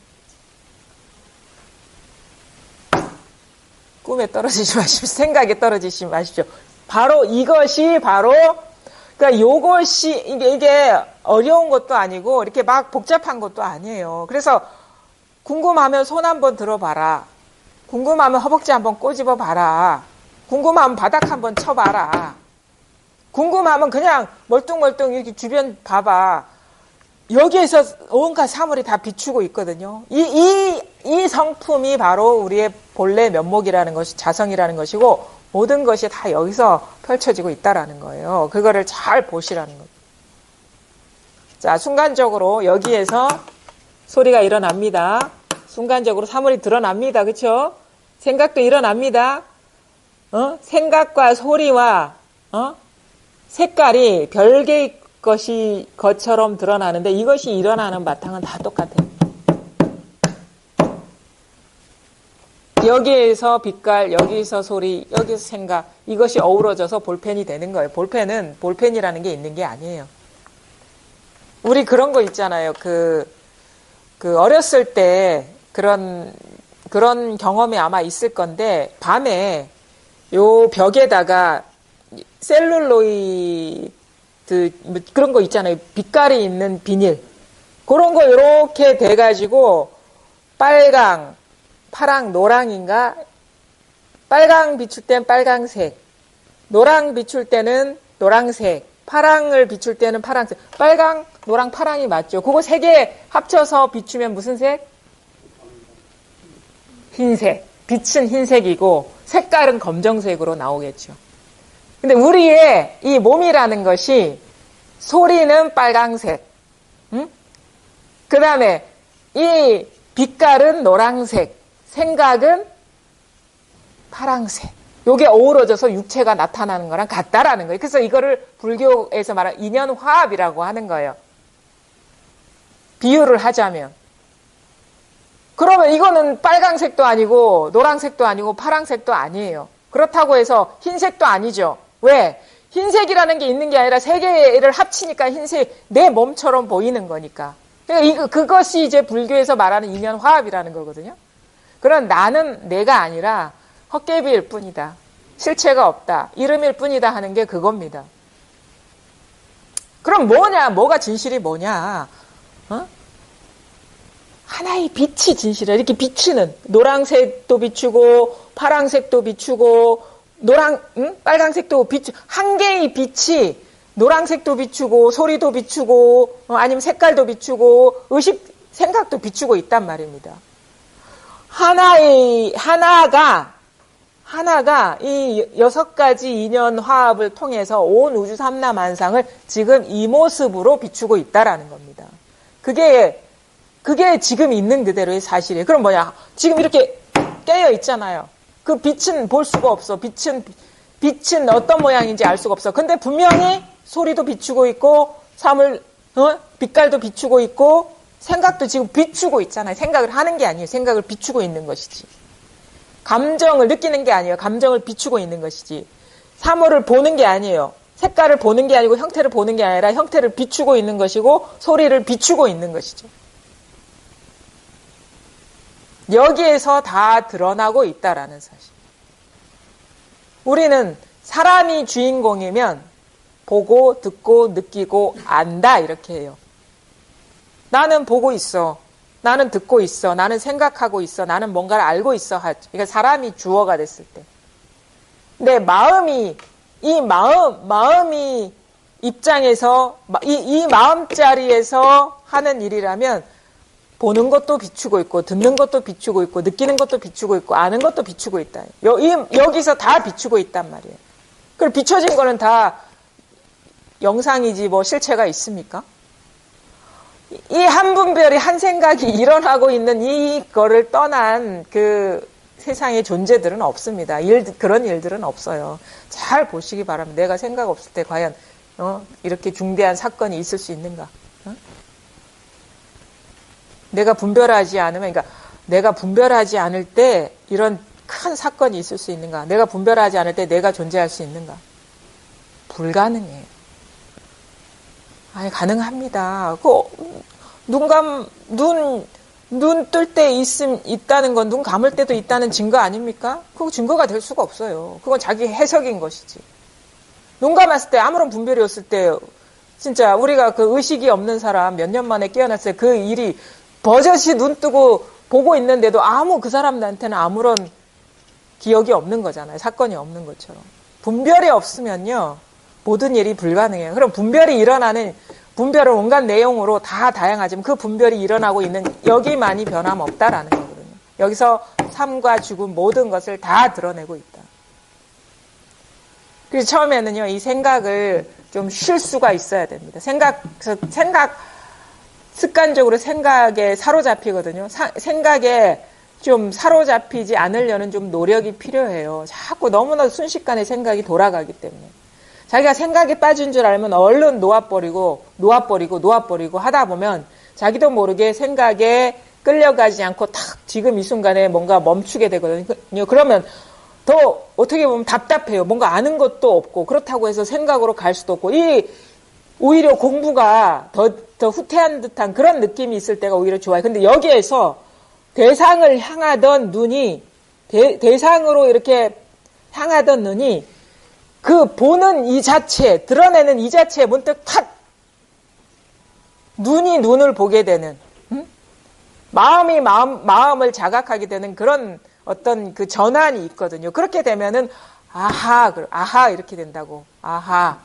꿈에 떨어지지 마십시오. 생각에 떨어지지 마십시오. 바로 이것이 그러니까 요것이 이게 어려운 것도 아니고 이렇게 막 복잡한 것도 아니에요. 그래서 궁금하면 손 한번 들어봐라. 궁금하면 허벅지 한번 꼬집어 봐라. 궁금하면 바닥 한번 쳐봐라. 궁금하면 그냥 멀뚱멀뚱 이렇게 주변 봐봐. 여기에서 온갖 사물이 다 비추고 있거든요. 이 성품이 바로 우리의 본래 면목이라는 것이 자성이라는 것이고 모든 것이 다 여기서 펼쳐지고 있다라는 거예요. 그거를 잘 보시라는 거예요. 자, 순간적으로 여기에서 소리가 일어납니다. 순간적으로 사물이 드러납니다. 그렇죠? 생각도 일어납니다. 생각과 소리와 색깔이 별개의 것처럼 드러나는데 이것이 일어나는 바탕은 다 똑같아요. 여기에서 빛깔, 여기서 소리, 여기서 생각, 이것이 어우러져서 볼펜이 되는 거예요. 볼펜은 볼펜이라는 게 있는 게 아니에요. 우리 그런 거 있잖아요. 어렸을 때 그런 그런 경험이 아마 있을 건데, 밤에 요 벽에다가 셀룰로이드, 뭐 그런 거 있잖아요. 빛깔이 있는 비닐. 그런 거 이렇게 돼가지고, 빨강, 파랑, 노랑인가? 빨강 비출 땐 빨강색, 노랑 비출 때는 노랑색, 파랑을 비출 때는 파랑색. 빨강, 노랑, 파랑이 맞죠? 그거 세 개 합쳐서 비추면 무슨 색? 흰색. 빛은 흰색이고 색깔은 검정색으로 나오겠죠. 근데 우리의 이 몸이라는 것이 소리는 빨강색, 응? 그 다음에 이 빛깔은 노란색, 생각은 파랑색. 요게 어우러져서 육체가 나타나는 거랑 같다라는 거예요. 그래서 이거를 불교에서 말하는 인연화합이라고 하는 거예요. 비유를 하자면. 그러면 이거는 빨강색도 아니고 노란색도 아니고 파랑색도 아니에요. 그렇다고 해서 흰색도 아니죠. 왜? 흰색이라는 게 있는 게 아니라 세 개를 합치니까 흰색, 내 몸처럼 보이는 거니까. 그러니까 그것이 이제 불교에서 말하는 인연화합이라는 거거든요. 그런 나는 내가 아니라 헛개비일 뿐이다. 실체가 없다. 이름일 뿐이다 하는 게 그겁니다. 그럼 뭐냐? 뭐가 진실이 뭐냐? 어? 하나의 빛이 진실이야. 이렇게 비추는 노란색도 비추고 파란색도 비추고 빨간색도 비추. 한 개의 빛이 노란색도 비추고 소리도 비추고 아니면 색깔도 비추고 의식 생각도 비추고 있단 말입니다. 하나가 이 6가지 인연 화합을 통해서 온 우주 삼라만상을 지금 이 모습으로 비추고 있다라는 겁니다. 그게 지금 있는 그대로의 사실이에요. 그럼 뭐냐? 지금 이렇게 깨어 있잖아요. 그 빛은 볼 수가 없어. 빛은 어떤 모양인지 알 수가 없어. 근데 분명히 소리도 비추고 있고 빛깔도 비추고 있고 생각도 지금 비추고 있잖아요. 생각을 하는 게 아니에요. 생각을 비추고 있는 것이지. 감정을 느끼는 게 아니에요. 감정을 비추고 있는 것이지. 사물을 보는 게 아니에요. 색깔을 보는 게 아니고 형태를 보는 게 아니라 형태를 비추고 있는 것이고 소리를 비추고 있는 것이죠. 여기에서 다 드러나고 있다라는 사실. 우리는 사람이 주인공이면 보고 듣고 느끼고 안다 이렇게 해요. 나는 보고 있어. 나는 듣고 있어. 나는 생각하고 있어. 나는 뭔가를 알고 있어. 그러니까 사람이 주어가 됐을 때. 근데 마음이 입장에서 이 마음자리에서 하는 일이라면 보는 것도 비추고 있고 듣는 것도 비추고 있고 느끼는 것도 비추고 있고 아는 것도 비추고 있다. 여기서 다 비추고 있단 말이에요. 그리고 비춰진 거는 다 영상이지 뭐 실체가 있습니까? 이 한 분별이 한 생각이 일어나고 있는 이거를 떠난 그 세상의 존재들은 없습니다. 그런 일들은 없어요. 잘 보시기 바랍니다. 내가 생각 없을 때 과연 이렇게 중대한 사건이 있을 수 있는가? 내가 분별하지 않으면, 그러니까 내가 분별하지 않을 때 이런 큰 사건이 있을 수 있는가? 내가 분별하지 않을 때 내가 존재할 수 있는가? 불가능해요. 아니, 가능합니다. 눈 뜰 때 있다는 건 눈 감을 때도 있다는 증거 아닙니까? 그거 증거가 될 수가 없어요. 그건 자기 해석인 것이지. 눈 감았을 때 아무런 분별이 없을 때 진짜 우리가 그 의식이 없는 사람 몇 년 만에 깨어났을 때 그 일이 버젓이 눈 뜨고 보고 있는데도 그 사람한테는 아무런 기억이 없는 거잖아요. 사건이 없는 것처럼. 분별이 없으면요. 모든 일이 불가능해요. 그럼 분별은 온갖 내용으로 다 다양하지만 그 분별이 일어나고 있는 여기만이 변함없다라는 거거든요. 여기서 삶과 죽음 모든 것을 다 드러내고 있다. 그래서 처음에는요, 이 생각을 좀 쉴 수가 있어야 됩니다. 습관적으로 생각에 사로잡히거든요. 생각에 좀 사로잡히지 않으려는 좀 노력이 필요해요. 자꾸 너무나 순식간에 생각이 돌아가기 때문에. 자기가 생각에 빠진 줄 알면 얼른 놓아버리고 하다 보면 자기도 모르게 생각에 끌려가지 않고 탁 지금 이 순간에 뭔가 멈추게 되거든요. 그러면 더 어떻게 보면 답답해요. 뭔가 아는 것도 없고 그렇다고 해서 생각으로 갈 수도 없고 오히려 공부가 더 후퇴한 듯한 그런 느낌이 있을 때가 오히려 좋아요. 근데 여기에서 대상을 향하던 눈이, 대상으로 이렇게 향하던 눈이 그 보는 이 자체, 드러내는 이 자체에 문득 탁 눈이 눈을 보게 되는, 마음이 마음을 자각하게 되는 그런 어떤 그 전환이 있거든요. 그렇게 되면은 아하 이렇게 된다고. 아하.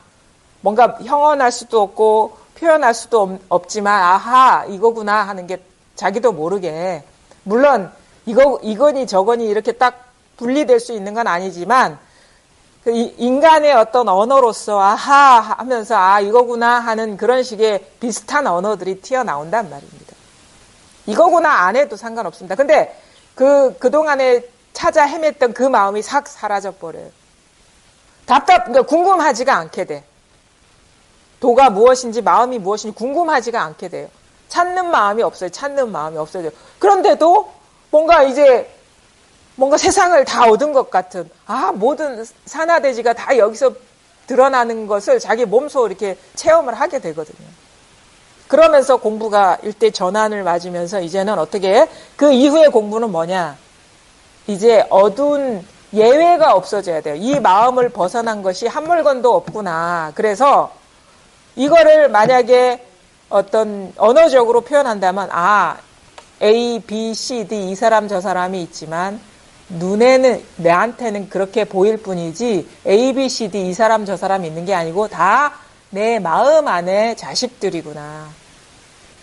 뭔가 형언할 수도 없고 표현할 수도 없지만 아하 이거구나 하는 게 자기도 모르게, 물론 이거니 저거니 이렇게 딱 분리될 수 있는 건 아니지만 그 인간의 어떤 언어로서 아하 하면서 이거구나 하는 그런 식의 비슷한 언어들이 튀어나온단 말입니다. 이거구나 안 해도 상관없습니다. 근데 그동안에 찾아 헤맸던 그 마음이 싹 사라져버려요. 그러니까 궁금하지가 않게 돼. 도가 무엇인지 마음이 무엇인지 궁금하지가 않게 돼요. 찾는 마음이 없어요. 찾는 마음이 없어져요. 그런데도 뭔가 세상을 다 얻은 것 같은, 모든 산하대지가 다 여기서 드러나는 것을 자기 몸소 이렇게 체험을 하게 되거든요. 그러면서 공부가 일대 전환을 맞으면서 이제는 어떻게, 그 이후의 공부는 뭐냐? 이제 어두운 예외가 없어져야 돼요. 이 마음을 벗어난 것이 한 물건도 없구나. 그래서 이거를 만약에 어떤 언어적으로 표현한다면 A, B, C, D 이 사람 저 사람이 있지만 눈에는 내한테는 그렇게 보일 뿐이지 A, B, C, D 이 사람 저 사람이 있는 게 아니고 다 내 마음 안에 자식들이구나.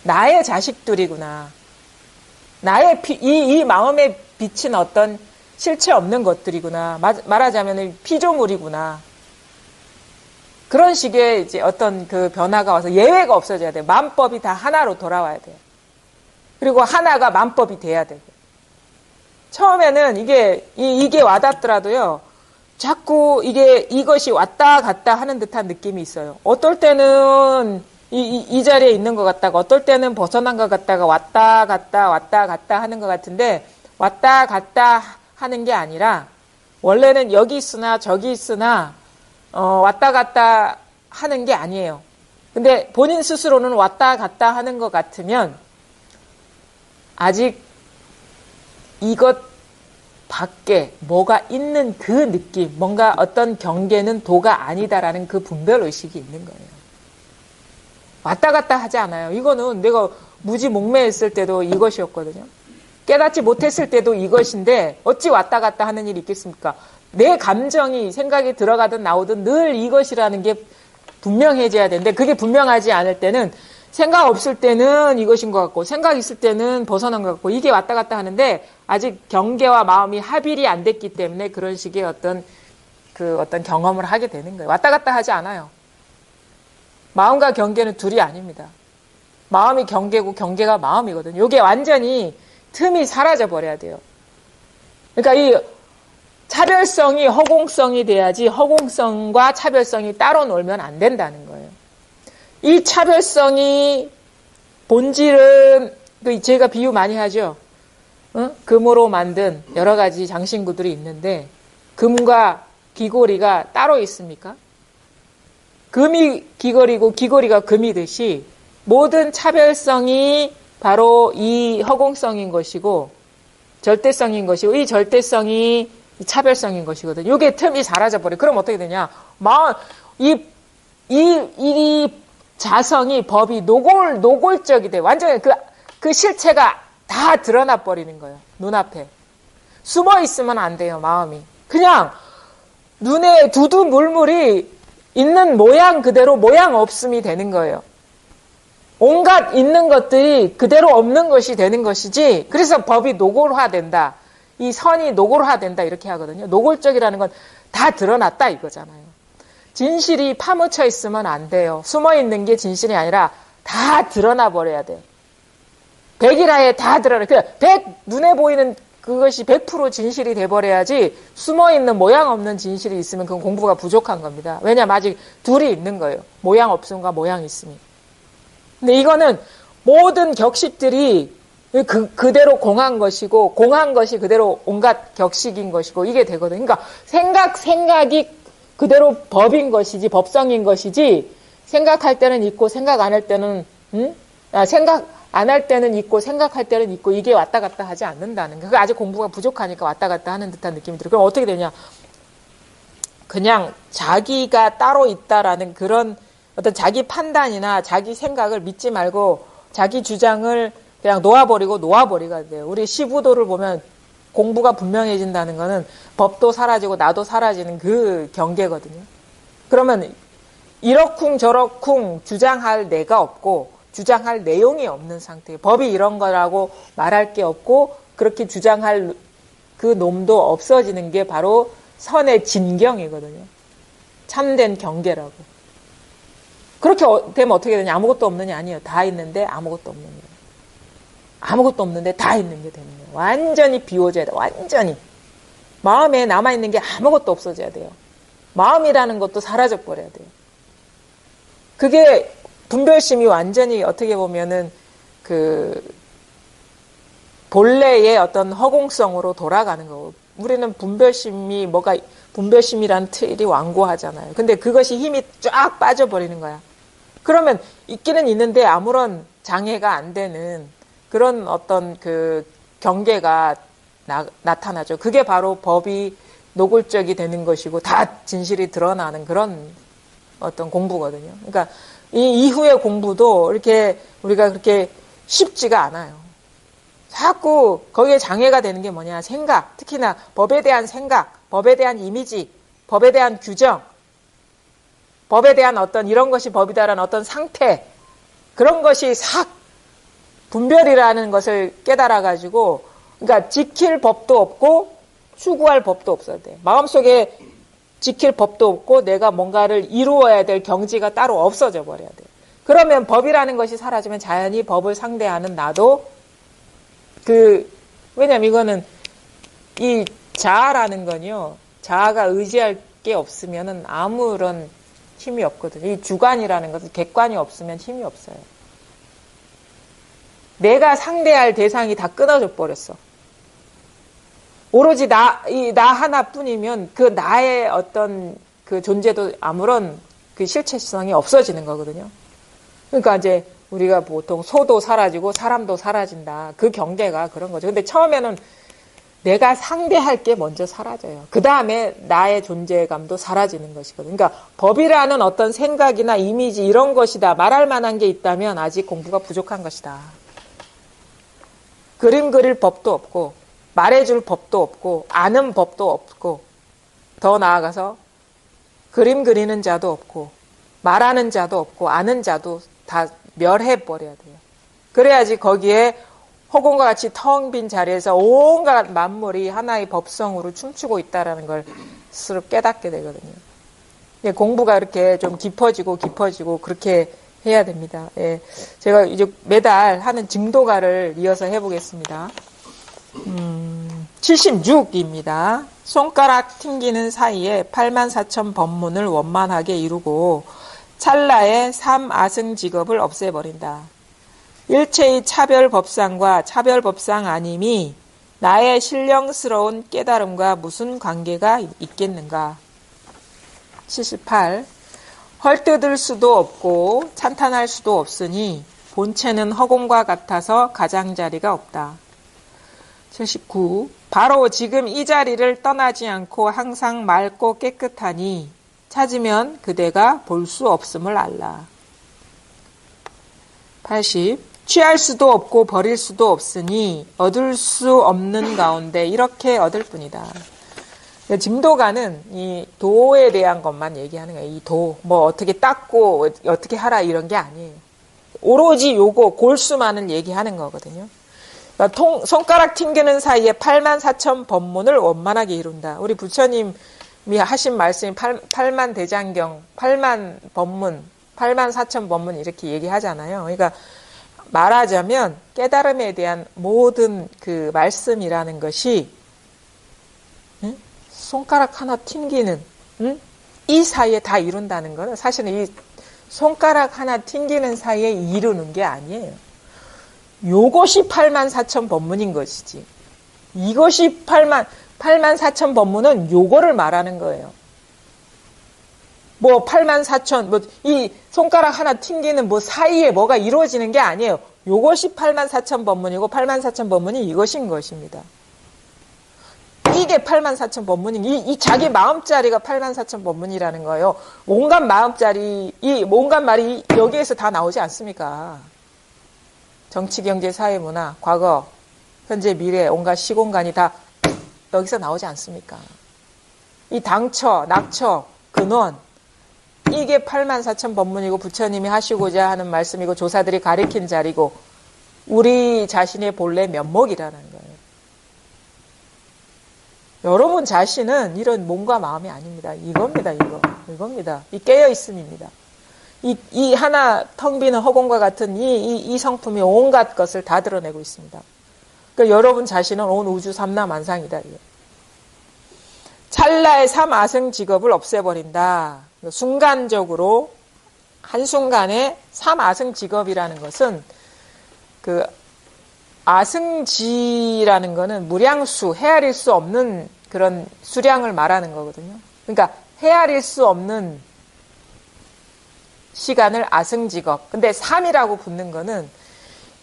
나의 자식들이구나. 나의 이 마음에 비친 어떤 실체 없는 것들이구나. 말하자면 피조물이구나. 그런 식의 이제 어떤 그 변화가 와서 예외가 없어져야 돼요. 만법이 다 하나로 돌아와야 돼요. 그리고 하나가 만법이 돼야 되고. 처음에는 이게 와닿더라도요. 자꾸 이것이 왔다 갔다 하는 듯한 느낌이 있어요. 어떨 때는 이 자리에 있는 것 같다가, 어떨 때는 벗어난 것 같다가 왔다 갔다 하는 것 같은데, 왔다 갔다 하는 게 아니라 원래는 여기 있으나 저기 있으나 왔다 갔다 하는 게 아니에요. 근데 본인 스스로는 왔다 갔다 하는 것 같으면 아직 이것 밖에 뭐가 있는 그 느낌, 뭔가 어떤 경계는 도가 아니다라는 그 분별의식이 있는 거예요. 왔다 갔다 하지 않아요. 이거는 내가 무지 목매했을 때도 이것이었거든요. 깨닫지 못했을 때도 이것인데 어찌 왔다 갔다 하는 일이 있겠습니까? 내 감정이 생각이 들어가든 나오든 늘 이것이라는 게 분명해져야 되는데, 그게 분명하지 않을 때는 생각 없을 때는 이것인 것 같고 생각 있을 때는 벗어난 것 같고 이게 왔다 갔다 하는데 아직 경계와 마음이 합일이 안 됐기 때문에 그런 식의 어떤 경험을 하게 되는 거예요. 왔다 갔다 하지 않아요. 마음과 경계는 둘이 아닙니다. 마음이 경계고 경계가 마음이거든요. 이게 완전히 틈이 사라져 버려야 돼요. 그러니까 이 차별성이 허공성이 돼야지 허공성과 차별성이 따로 놀면 안 된다는 거예요. 이 차별성이 본질은 제가 비유 많이 하죠. 금으로 만든 여러 가지 장신구들이 있는데 금과 귀고리가 따로 있습니까? 금이 귀고리고 귀고리가 금이듯이 모든 차별성이 바로 이 허공성인 것이고 절대성인 것이고 이 절대성이 차별성인 것이거든요. 이게 틈이 사라져버려요. 그럼 어떻게 되냐? 이 자성이 법이 노골적이 돼. 완전히 그 실체가 다 드러나 버리는 거예요. 눈앞에. 숨어 있으면 안 돼요, 마음이. 그냥 눈에 두두물물이 있는 모양 그대로 모양 없음이 되는 거예요. 온갖 있는 것들이 그대로 없는 것이 되는 것이지, 그래서 법이 노골화된다. 이 선이 노골화된다 이렇게 하거든요. 노골적이라는 건 다 드러났다 이거잖아요. 진실이 파묻혀 있으면 안 돼요. 숨어 있는 게 진실이 아니라 다 드러나 버려야 돼요. 백일하에 다 드러나. 눈에 보이는 그것이 100% 진실이 돼버려야지 숨어 있는 모양 없는 진실이 있으면 그건 공부가 부족한 겁니다. 왜냐면 아직 둘이 있는 거예요. 모양 없음과 모양 있음이. 근데 이거는 모든 격식들이 그대로 공한 것이고 공한 것이 그대로 온갖 격식인 것이고 이게 되거든요. 그러니까 생각이 그대로 법인 것이지 법성인 것이지 생각할 때는 있고 생각 안 할 때는 생각 안 할 때는 있고 생각할 때는 있고 이게 왔다 갔다 하지 않는다는 거. 그게 아직 공부가 부족하니까 왔다 갔다 하는 듯한 느낌이 들어요. 그럼 어떻게 되냐? 그냥 자기가 따로 있다라는 그런 어떤 자기 판단이나 자기 생각을 믿지 말고 자기 주장을 그냥 놓아버리가 돼요. 우리 시부도를 보면 공부가 분명해진다는 거는 법도 사라지고 나도 사라지는 그 경계거든요. 그러면 이러쿵 저러쿵 주장할 내가 없고 주장할 내용이 없는 상태예요. 법이 이런 거라고 말할 게 없고 그렇게 주장할 그 놈도 없어지는 게 바로 선의 진경이거든요. 참된 경계라고. 그렇게 되면 어떻게 되냐? 아무것도 없느냐? 아니에요. 다 있는데 아무것도 없는 거예요. 아무것도 없는데 다 있는 게 되는 거예요. 완전히 비워져야 돼요. 완전히. 마음에 남아있는 게 아무것도 없어져야 돼요. 마음이라는 것도 사라져버려야 돼요. 그게 분별심이 완전히 어떻게 보면은 그 본래의 어떤 허공성으로 돌아가는 거고, 우리는 분별심이 분별심이라는 틀이 완고하잖아요. 근데 그것이 힘이 쫙 빠져버리는 거야. 그러면 있기는 있는데 아무런 장애가 안 되는 그런 어떤 그 경계가 나타나죠. 그게 바로 법이 노골적이 되는 것이고 다 진실이 드러나는 그런 어떤 공부거든요. 그러니까 이 이후의 공부도 이렇게 우리가 그렇게 쉽지가 않아요. 자꾸 거기에 장애가 되는 게 뭐냐? 생각, 특히나 법에 대한 생각, 법에 대한 이미지, 법에 대한 규정, 법에 대한 어떤 이런 것이 법이다라는 어떤 상태, 그런 것이 싹 분별이라는 것을 깨달아가지고, 그러니까 지킬 법도 없고 추구할 법도 없어야 돼. 마음속에 지킬 법도 없고 내가 뭔가를 이루어야 될 경지가 따로 없어져 버려야 돼. 그러면 법이라는 것이 사라지면 자연히 법을 상대하는 나도 왜냐면 이거는 이 자아라는 건요, 자아가 의지할 게 없으면은 아무런 힘이 없거든요. 이 주관이라는 것은 객관이 없으면 힘이 없어요. 내가 상대할 대상이 다 끊어져 버렸어. 오로지 나 하나뿐이면 그 나의 어떤 그 존재도 아무런 그 실체성이 없어지는 거거든요. 그러니까 이제 우리가 보통 소도 사라지고 사람도 사라진다. 그 경계가 그런 거죠. 근데 처음에는 내가 상대할 게 먼저 사라져요. 그 다음에 나의 존재감도 사라지는 것이거든요. 그러니까 법이라는 어떤 생각이나 이미지 이런 것이다. 말할 만한 게 있다면 아직 공부가 부족한 것이다. 그림 그릴 법도 없고 말해줄 법도 없고 아는 법도 없고 더 나아가서 그림 그리는 자도 없고 말하는 자도 없고 아는 자도 다 멸해버려야 돼요. 그래야지 거기에 허공과 같이 텅 빈 자리에서 온갖 만물이 하나의 법성으로 춤추고 있다는 걸 스스로 깨닫게 되거든요. 공부가 이렇게 좀 깊어지고 그렇게 해야 됩니다. 예, 제가 이제 매달 하는 증도가를 이어서 해보겠습니다. 76입니다. 손가락 튕기는 사이에 84,000 법문을 원만하게 이루고 찰나에 삼아승 직업을 없애버린다. 일체의 차별법상과 차별법상 아님이 나의 신령스러운 깨달음과 무슨 관계가 있겠는가. 78. 헐뜯을 수도 없고 찬탄할 수도 없으니 본체는 허공과 같아서 가장자리가 없다. 79. 바로 지금 이 자리를 떠나지 않고 항상 맑고 깨끗하니 찾으면 그대가 볼 수 없음을 알라. 80. 취할 수도 없고 버릴 수도 없으니 얻을 수 없는 가운데 이렇게 얻을 뿐이다. 증도가는 이 도에 대한 것만 얘기하는 거예요. 이 도, 어떻게 닦고 어떻게 하라 이런 게 아니에요. 오로지 요거 골수만을 얘기하는 거거든요. 그러니까 손가락 튕기는 사이에 84,000 법문을 원만하게 이룬다. 우리 부처님이 하신 말씀이 8만 대장경, 8만 법문, 84,000 법문 이렇게 얘기하잖아요. 그러니까 말하자면 깨달음에 대한 모든 그 말씀이라는 것이 손가락 하나 튕기는 이 사이에 다 이룬다는 거는 사실은 이 손가락 하나 튕기는 사이에 이루는 게 아니에요. 요것이 84,000 법문인 것이지. 이것이 84,000 법문은 요거를 말하는 거예요. 84,000, 이 손가락 하나 튕기는 사이에 뭐가 이루어지는 게 아니에요. 요것이 84,000법문이고 84,000법문이 이것인 것입니다. 이게 84,000법문인 이 자기 마음자리가 84,000법문이라는 거예요. 온갖 마음자리, 이 온갖 말이 여기에서 다 나오지 않습니까? 정치, 경제, 사회, 문화, 과거, 현재, 미래, 온갖 시공간이 다 여기서 나오지 않습니까? 이 당처, 낙처, 근원, 이게 84,000법문이고 부처님이 하시고자 하는 말씀이고 조사들이 가리킨 자리고 우리 자신의 본래 면목이라는 거예요. 여러분 자신은 이런 몸과 마음이 아닙니다. 이겁니다. 이겁니다. 이 깨어있음입니다. 이 하나 텅 비는 허공과 같은 이 성품이 온갖 것을 다 드러내고 있습니다. 그러니까 여러분 자신은 온 우주 삼라만상이다. 찰나의 삼아승 직업을 없애버린다. 순간적으로 한순간에 삼아승 직업이라는 것은 그 아승지라는 거는 무량수, 헤아릴 수 없는 그런 수량을 말하는 거거든요. 그러니까 헤아릴 수 없는 시간을 아승직업. 근데 3이라고 붙는 거는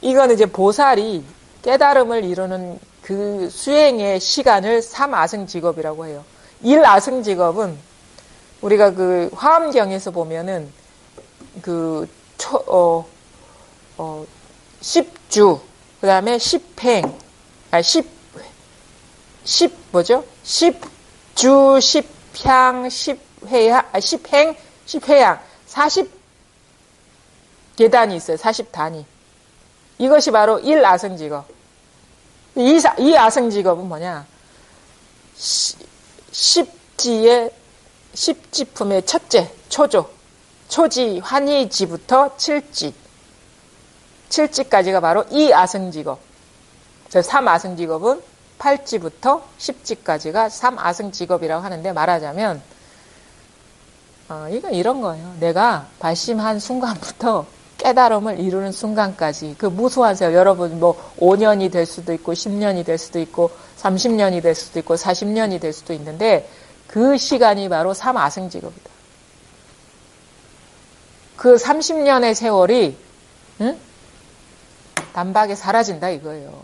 이거는 이제 보살이 깨달음을 이루는 그 수행의 시간을 3아승직업이라고 해요. 1아승직업은 우리가 그 화엄경에서 보면은 그 10주, 그 다음에 10행, 10주, 10향, 10행, 10회양, 40계단이 있어요. 40단위. 이것이 바로 1아승직업. 이 아승직업은 뭐냐? 10지품의 첫째, 초조. 초지, 환희지부터 7지. 7지까지가 바로 이 아승직업. 3아승직업은 8지부터 10지까지가 3아승직업이라고 하는데 말하자면 이건 이런 거예요. 내가 발심한 순간부터 깨달음을 이루는 순간까지 그 무수한 세월, 여러분 뭐 5년이 될 수도 있고 10년이 될 수도 있고 30년이 될 수도 있고 40년이 될 수도 있는데 그 시간이 바로 3아승직업이다. 그 30년의 세월이 단박에 사라진다 이거예요.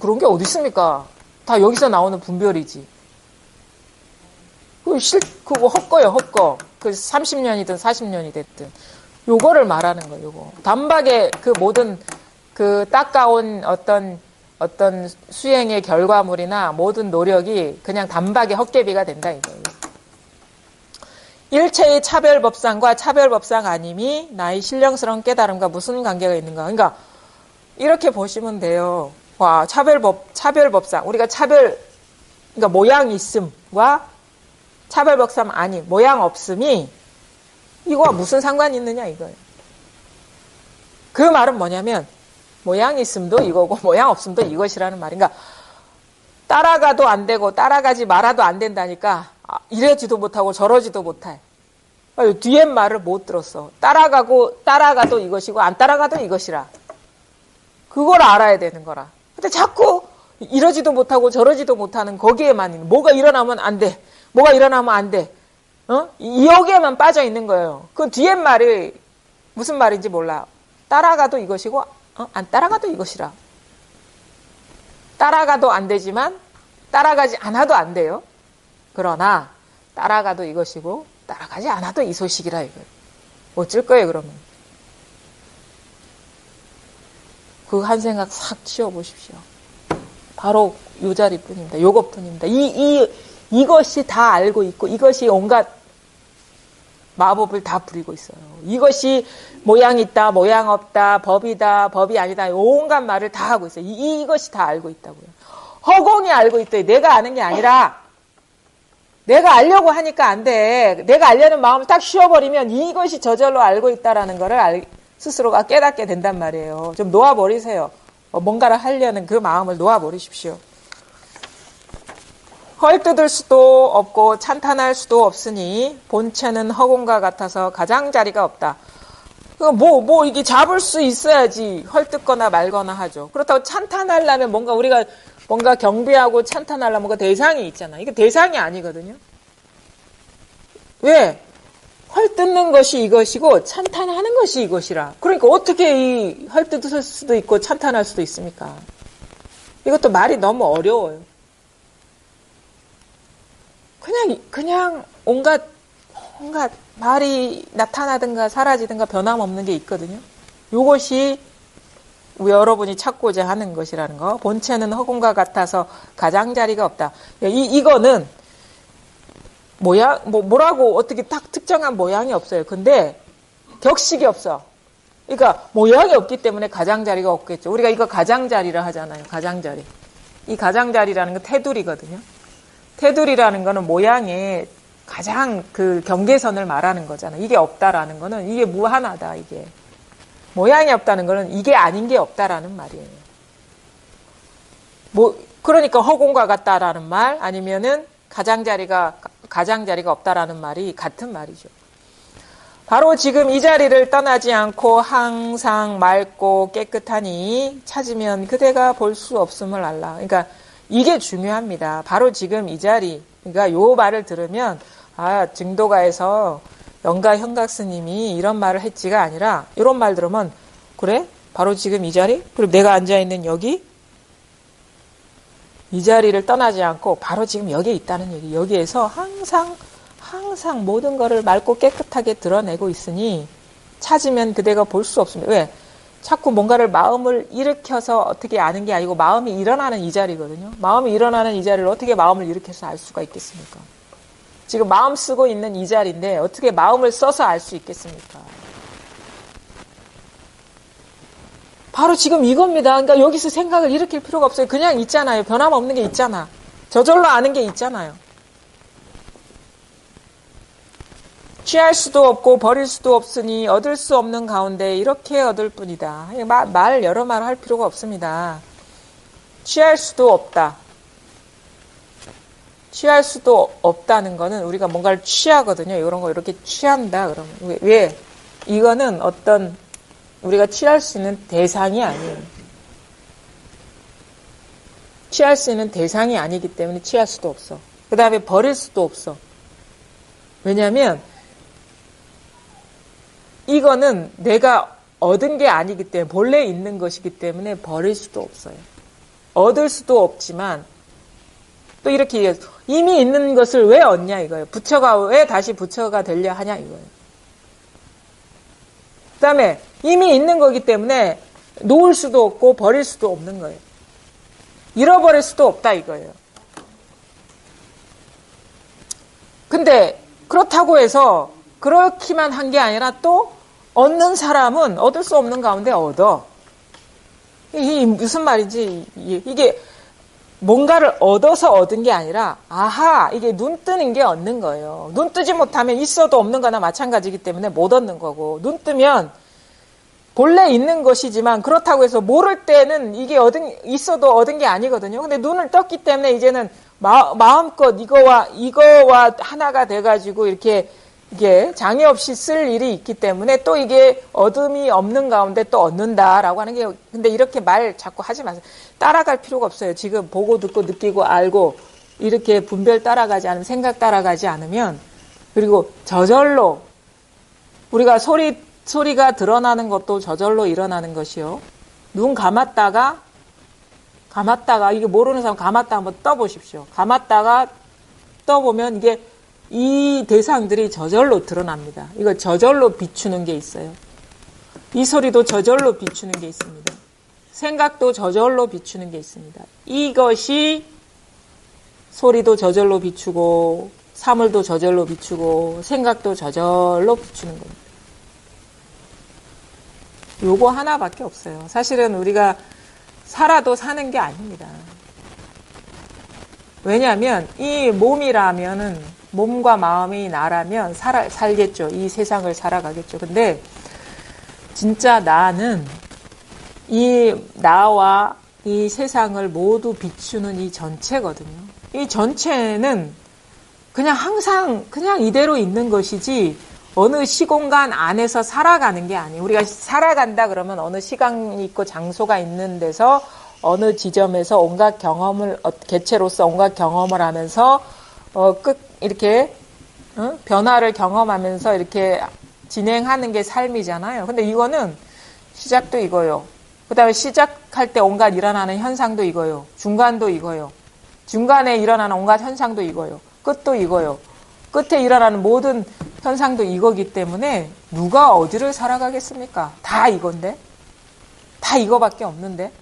그런 게 어디 있습니까? 다 여기서 나오는 분별이지. 그거 헛거예요, 헛거. 그 30년이든 40년이 됐든. 요거를 말하는 거예요, 요거. 단박에 그 모든 그 닦아온 어떤 수행의 결과물이나 모든 노력이 그냥 단박에 헛개비가 된다 이거예요. 일체의 차별법상과 차별법상 아님이 나의 신령스러운 깨달음과 무슨 관계가 있는가. 그러니까 이렇게 보시면 돼요. 와, 차별법상. 우리가 그러니까 모양 있음과 차별법상 아니, 모양 없음이 이거와 무슨 상관이 있느냐 이거예요. 그 말은 뭐냐면 모양 있음도 이거고 모양 없음도 이것이라는 말인가. 따라가도 안 되고 따라가지 말아도 안 된다니까 이러지도 못하고 저러지도 못해. 뒤에 말을 못 들었어. 따라가도 이것이고 안 따라가도 이것이라. 그걸 알아야 되는 거라. 근데 자꾸 이러지도 못하고 저러지도 못하는 거기에만 있는, 뭐가 일어나면 안 돼. 뭐가 일어나면 안 돼. 여기에만 빠져 있는 거예요. 그 뒤에 말이 무슨 말인지 몰라. 따라가도 이것이고, 안 따라가도 이것이라. 따라가도 안 되지만, 따라가지 않아도 안 돼요. 그러나, 따라가도 이것이고, 따라가지 않아도 이 소식이라 이거예요. 어쩔 거예요, 그러면. 그 한 생각 싹 치워보십시오. 바로 요 자리뿐입니다. 요것뿐입니다. 이것이 다 알고 있고 이것이 온갖 마법을 다 부리고 있어요. 이것이 모양 있다, 모양 없다, 법이다, 법이 아니다. 온갖 말을 다 하고 있어요. 이것이 다 알고 있다고요. 허공이 알고 있대. 내가 아는 게 아니라 내가 알려고 하니까 안 돼. 내가 알려는 마음을 딱 쉬어버리면 이것이 저절로 알고 있다라는 거를 스스로가 깨닫게 된단 말이에요. 좀 놓아버리세요. 뭔가를 하려는 그 마음을 놓아버리십시오. 헐뜯을 수도 없고 찬탄할 수도 없으니 본체는 허공과 같아서 가장자리가 없다. 이게 잡을 수 있어야지 헐뜯거나 말거나 하죠. 그렇다고 찬탄하려면 우리가 경배하고 찬탄하려면 뭔가 대상이 있잖아. 이게 대상이 아니거든요. 왜? 헐뜯는 것이 이것이고 찬탄하는 것이 이것이라. 그러니까 어떻게 이 헐뜯을 수도 있고 찬탄할 수도 있습니까? 이것도 말이 너무 어려워요. 그냥 온갖 말이 나타나든가 사라지든가 변함없는 게 있거든요. 이것이 여러분이 찾고자 하는 것이라는 거. 본체는 허공과 같아서 가장자리가 없다. 이거는 모양, 뭐라고 어떻게 딱 특정한 모양이 없어요. 근데 격식이 없어. 그러니까 모양이 없기 때문에 가장자리가 없겠죠. 우리가 이거 가장자리라 하잖아요. 가장자리. 이 가장자리라는 건 테두리거든요. 테두리라는 거는 모양의 가장 그 경계선을 말하는 거잖아요. 이게 없다라는 거는 이게 무한하다. 이게 모양이 없다는 거는 이게 아닌 게 없다라는 말이에요. 그러니까 허공과 같다라는 말 아니면은 가장자리가 없다라는 말이 같은 말이죠. 바로 지금 이 자리를 떠나지 않고 항상 맑고 깨끗하니 찾으면 그대가 볼 수 없음을 알라. 그러니까 이게 중요합니다. 바로 지금 이 자리. 그러니까 요 말을 들으면 증도가에서 영가 현각 스님이 이런 말을 했지가 아니라 이런 말 들으면 그래? 바로 지금 이 자리? 그리고 내가 앉아있는 여기? 이 자리를 떠나지 않고 바로 지금 여기에 있다는 얘기. 여기에서 항상 모든 것을 맑고 깨끗하게 드러내고 있으니 찾으면 그대가 볼 수 없습니다. 왜? 자꾸 뭔가를 마음을 일으켜서 어떻게 아는 게 아니고 마음이 일어나는 이 자리거든요. 마음이 일어나는 이 자리를 어떻게 마음을 일으켜서 알 수가 있겠습니까? 지금 마음 쓰고 있는 이 자리인데 어떻게 마음을 써서 알 수 있겠습니까? 바로 지금 이겁니다. 그러니까 여기서 생각을 일으킬 필요가 없어요. 그냥 있잖아요. 변함없는 게 있잖아. 저절로 아는 게 있잖아요. 취할 수도 없고 버릴 수도 없으니 얻을 수 없는 가운데 이렇게 얻을 뿐이다. 여러 말 할 필요가 없습니다. 취할 수도 없다. 취할 수도 없다는 거는 우리가 뭔가를 취하거든요. 이런 거 이렇게 취한다. 그러면 왜? 이거는 어떤 우리가 취할 수 있는 대상이 아니에요. 취할 수 있는 대상이 아니기 때문에 취할 수도 없어. 그 다음에 버릴 수도 없어. 왜냐하면 이거는 내가 얻은 게 아니기 때문에 본래 있는 것이기 때문에 버릴 수도 없어요. 얻을 수도 없지만 또 이렇게 얘기해서 이미 있는 것을 왜 얻냐 이거예요. 부처가 왜 다시 부처가 되려 하냐 이거예요. 그 다음에 이미 있는 거기 때문에 놓을 수도 없고 버릴 수도 없는 거예요. 잃어버릴 수도 없다 이거예요. 근데 그렇다고 해서 그렇기만 한 게 아니라 또 얻는 사람은 얻을 수 없는 가운데 얻어. 이게 무슨 말인지 이게 뭔가를 얻어서 얻은 게 아니라 이게 눈 뜨는 게 얻는 거예요. 눈 뜨지 못하면 있어도 없는 거나 마찬가지이기 때문에 못 얻는 거고 눈 뜨면 본래 있는 것이지만 그렇다고 해서 모를 때는 이게 있어도 얻은 게 아니거든요. 근데 눈을 떴기 때문에 이제는 마음껏 이거와 하나가 돼가지고 이렇게 이게 장애 없이 쓸 일이 있기 때문에 또 이게 얻음이 없는 가운데 또 얻는다라고 하는 게 근데 이렇게 말 자꾸 하지 마세요. 따라갈 필요가 없어요. 지금 보고 듣고 느끼고 알고 이렇게 분별 따라가지 않으면 생각 따라가지 않으면 그리고 저절로 우리가 소리가 드러나는 것도 저절로 일어나는 것이요. 눈 감았다가 이게 모르는 사람 감았다 한번 떠보십시오. 감았다가 떠보면 이게 이 대상들이 저절로 드러납니다. 이거 저절로 비추는 게 있어요. 이 소리도 저절로 비추는 게 있습니다. 생각도 저절로 비추는 게 있습니다. 이것이 소리도 저절로 비추고 사물도 저절로 비추고 생각도 저절로 비추는 겁니다. 요거 하나밖에 없어요. 사실은 우리가 살아도 사는 게 아닙니다. 왜냐하면 이 몸이라면은 몸과 마음이 나라면 살겠죠. 이 세상을 살아가겠죠. 근데 진짜 나는 이 나와 이 세상을 모두 비추는 이 전체거든요. 이 전체는 그냥 항상 그냥 이대로 있는 것이지 어느 시공간 안에서 살아가는 게 아니에요. 우리가 살아간다 그러면 어느 시간이 있고 장소가 있는 데서 어느 지점에서 개체로서 온갖 경험을 하면서 이렇게 변화를 경험하면서 이렇게 진행하는 게 삶이잖아요. 근데 이거는 시작도 이거요. 그 다음에 시작할 때 온갖 일어나는 현상도 이거요. 중간도 이거요. 중간에 일어나는 온갖 현상도 이거요. 끝도 이거요. 끝에 일어나는 모든 현상도 이거기 때문에 누가 어디를 살아가겠습니까? 다 이건데? 다 이거밖에 없는데?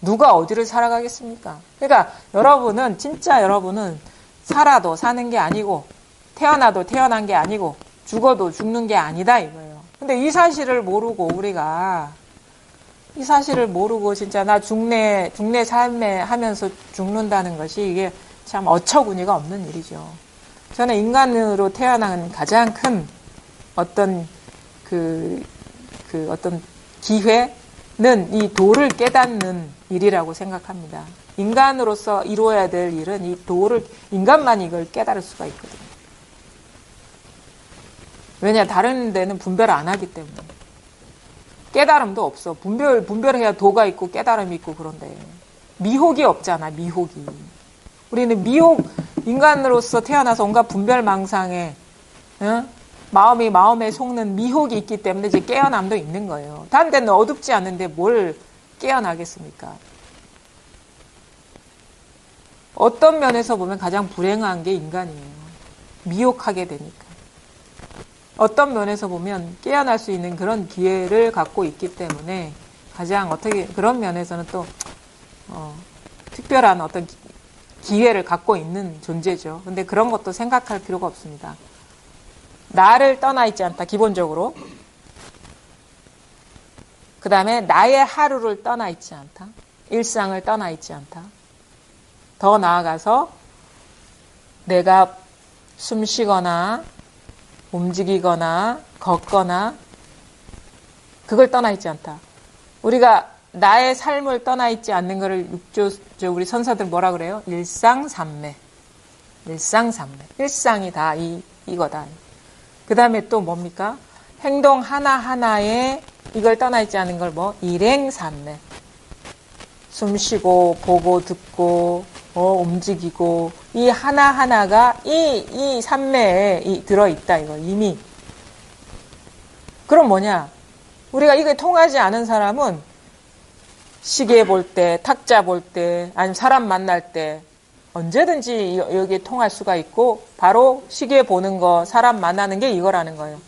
누가 어디를 살아가겠습니까? 그러니까 진짜 여러분은 살아도 사는 게 아니고 태어나도 태어난 게 아니고 죽어도 죽는 게 아니다 이거예요. 근데 이 사실을 모르고 우리가 이 사실을 모르고 진짜 나 죽네 삶에 하면서 죽는다는 것이 이게 참 어처구니가 없는 일이죠. 저는 인간으로 태어난 가장 큰 어떤 어떤 기회는 이 도를 깨닫는 일이라고 생각합니다. 인간으로서 이루어야 될 일은 이 도를, 인간만 이걸 깨달을 수가 있거든요. 왜냐, 다른 데는 분별 안 하기 때문에. 깨달음도 없어. 분별해야 도가 있고 깨달음이 있고 그런데. 미혹이 없잖아, 미혹이. 우리는 인간으로서 태어나서 온갖 분별망상에, 마음에 속는 미혹이 있기 때문에 이제 깨어남도 있는 거예요. 다른 데는 어둡지 않은데 뭘 깨어나겠습니까? 어떤 면에서 보면 가장 불행한 게 인간이에요. 미혹하게 되니까. 어떤 면에서 보면 깨어날 수 있는 그런 기회를 갖고 있기 때문에 가장 그런 면에서는 또 특별한 어떤 기회를 갖고 있는 존재죠. 근데 그런 것도 생각할 필요가 없습니다. 나를 떠나 있지 않다, 기본적으로. 그 다음에 나의 하루를 떠나 있지 않다. 일상을 떠나 있지 않다. 더 나아가서 내가 숨 쉬거나 움직이거나 걷거나 그걸 떠나 있지 않다. 우리가 나의 삶을 떠나 있지 않는 것을 우리 선사들 뭐라 그래요? 일상삼매. 일상이 다 이거다. 그 다음에 또 뭡니까? 행동 하나하나에 이걸 떠나 있지 않은 걸 일행삼매. 숨 쉬고 보고 듣고 움직이고 이 하나하나가 이 삼매에 들어있다 이거 이미. 그럼 뭐냐? 우리가 이게 통하지 않은 사람은 시계 볼 때, 탁자 볼 때, 아니면 사람 만날 때 언제든지 여기에 통할 수가 있고 바로 시계 보는 거, 사람 만나는 게 이거라는 거예요.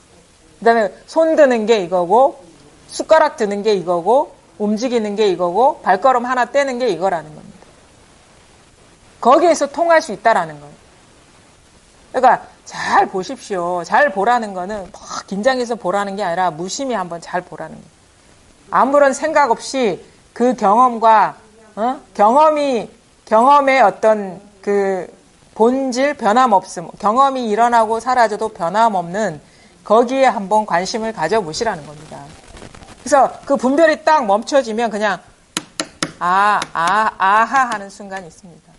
그 다음에 손 드는 게 이거고 숟가락 드는 게 이거고 움직이는 게 이거고 발걸음 하나 떼는 게 이거라는 겁니다. 거기에서 통할 수 있다라는 거예요. 그러니까 잘 보십시오. 잘 보라는 거는 막 긴장해서 보라는 게 아니라 무심히 한번 잘 보라는 거예요. 아무런 생각 없이 그 경험과 경험의 어떤 그 본질 변함없음, 경험이 일어나고 사라져도 변함없는 거기에 한번 관심을 가져보시라는 겁니다. 그래서 그 분별이 딱 멈춰지면 그냥 아하 하는 순간이 있습니다.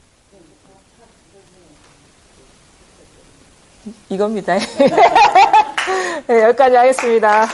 이겁니다. 네, 여기까지 하겠습니다.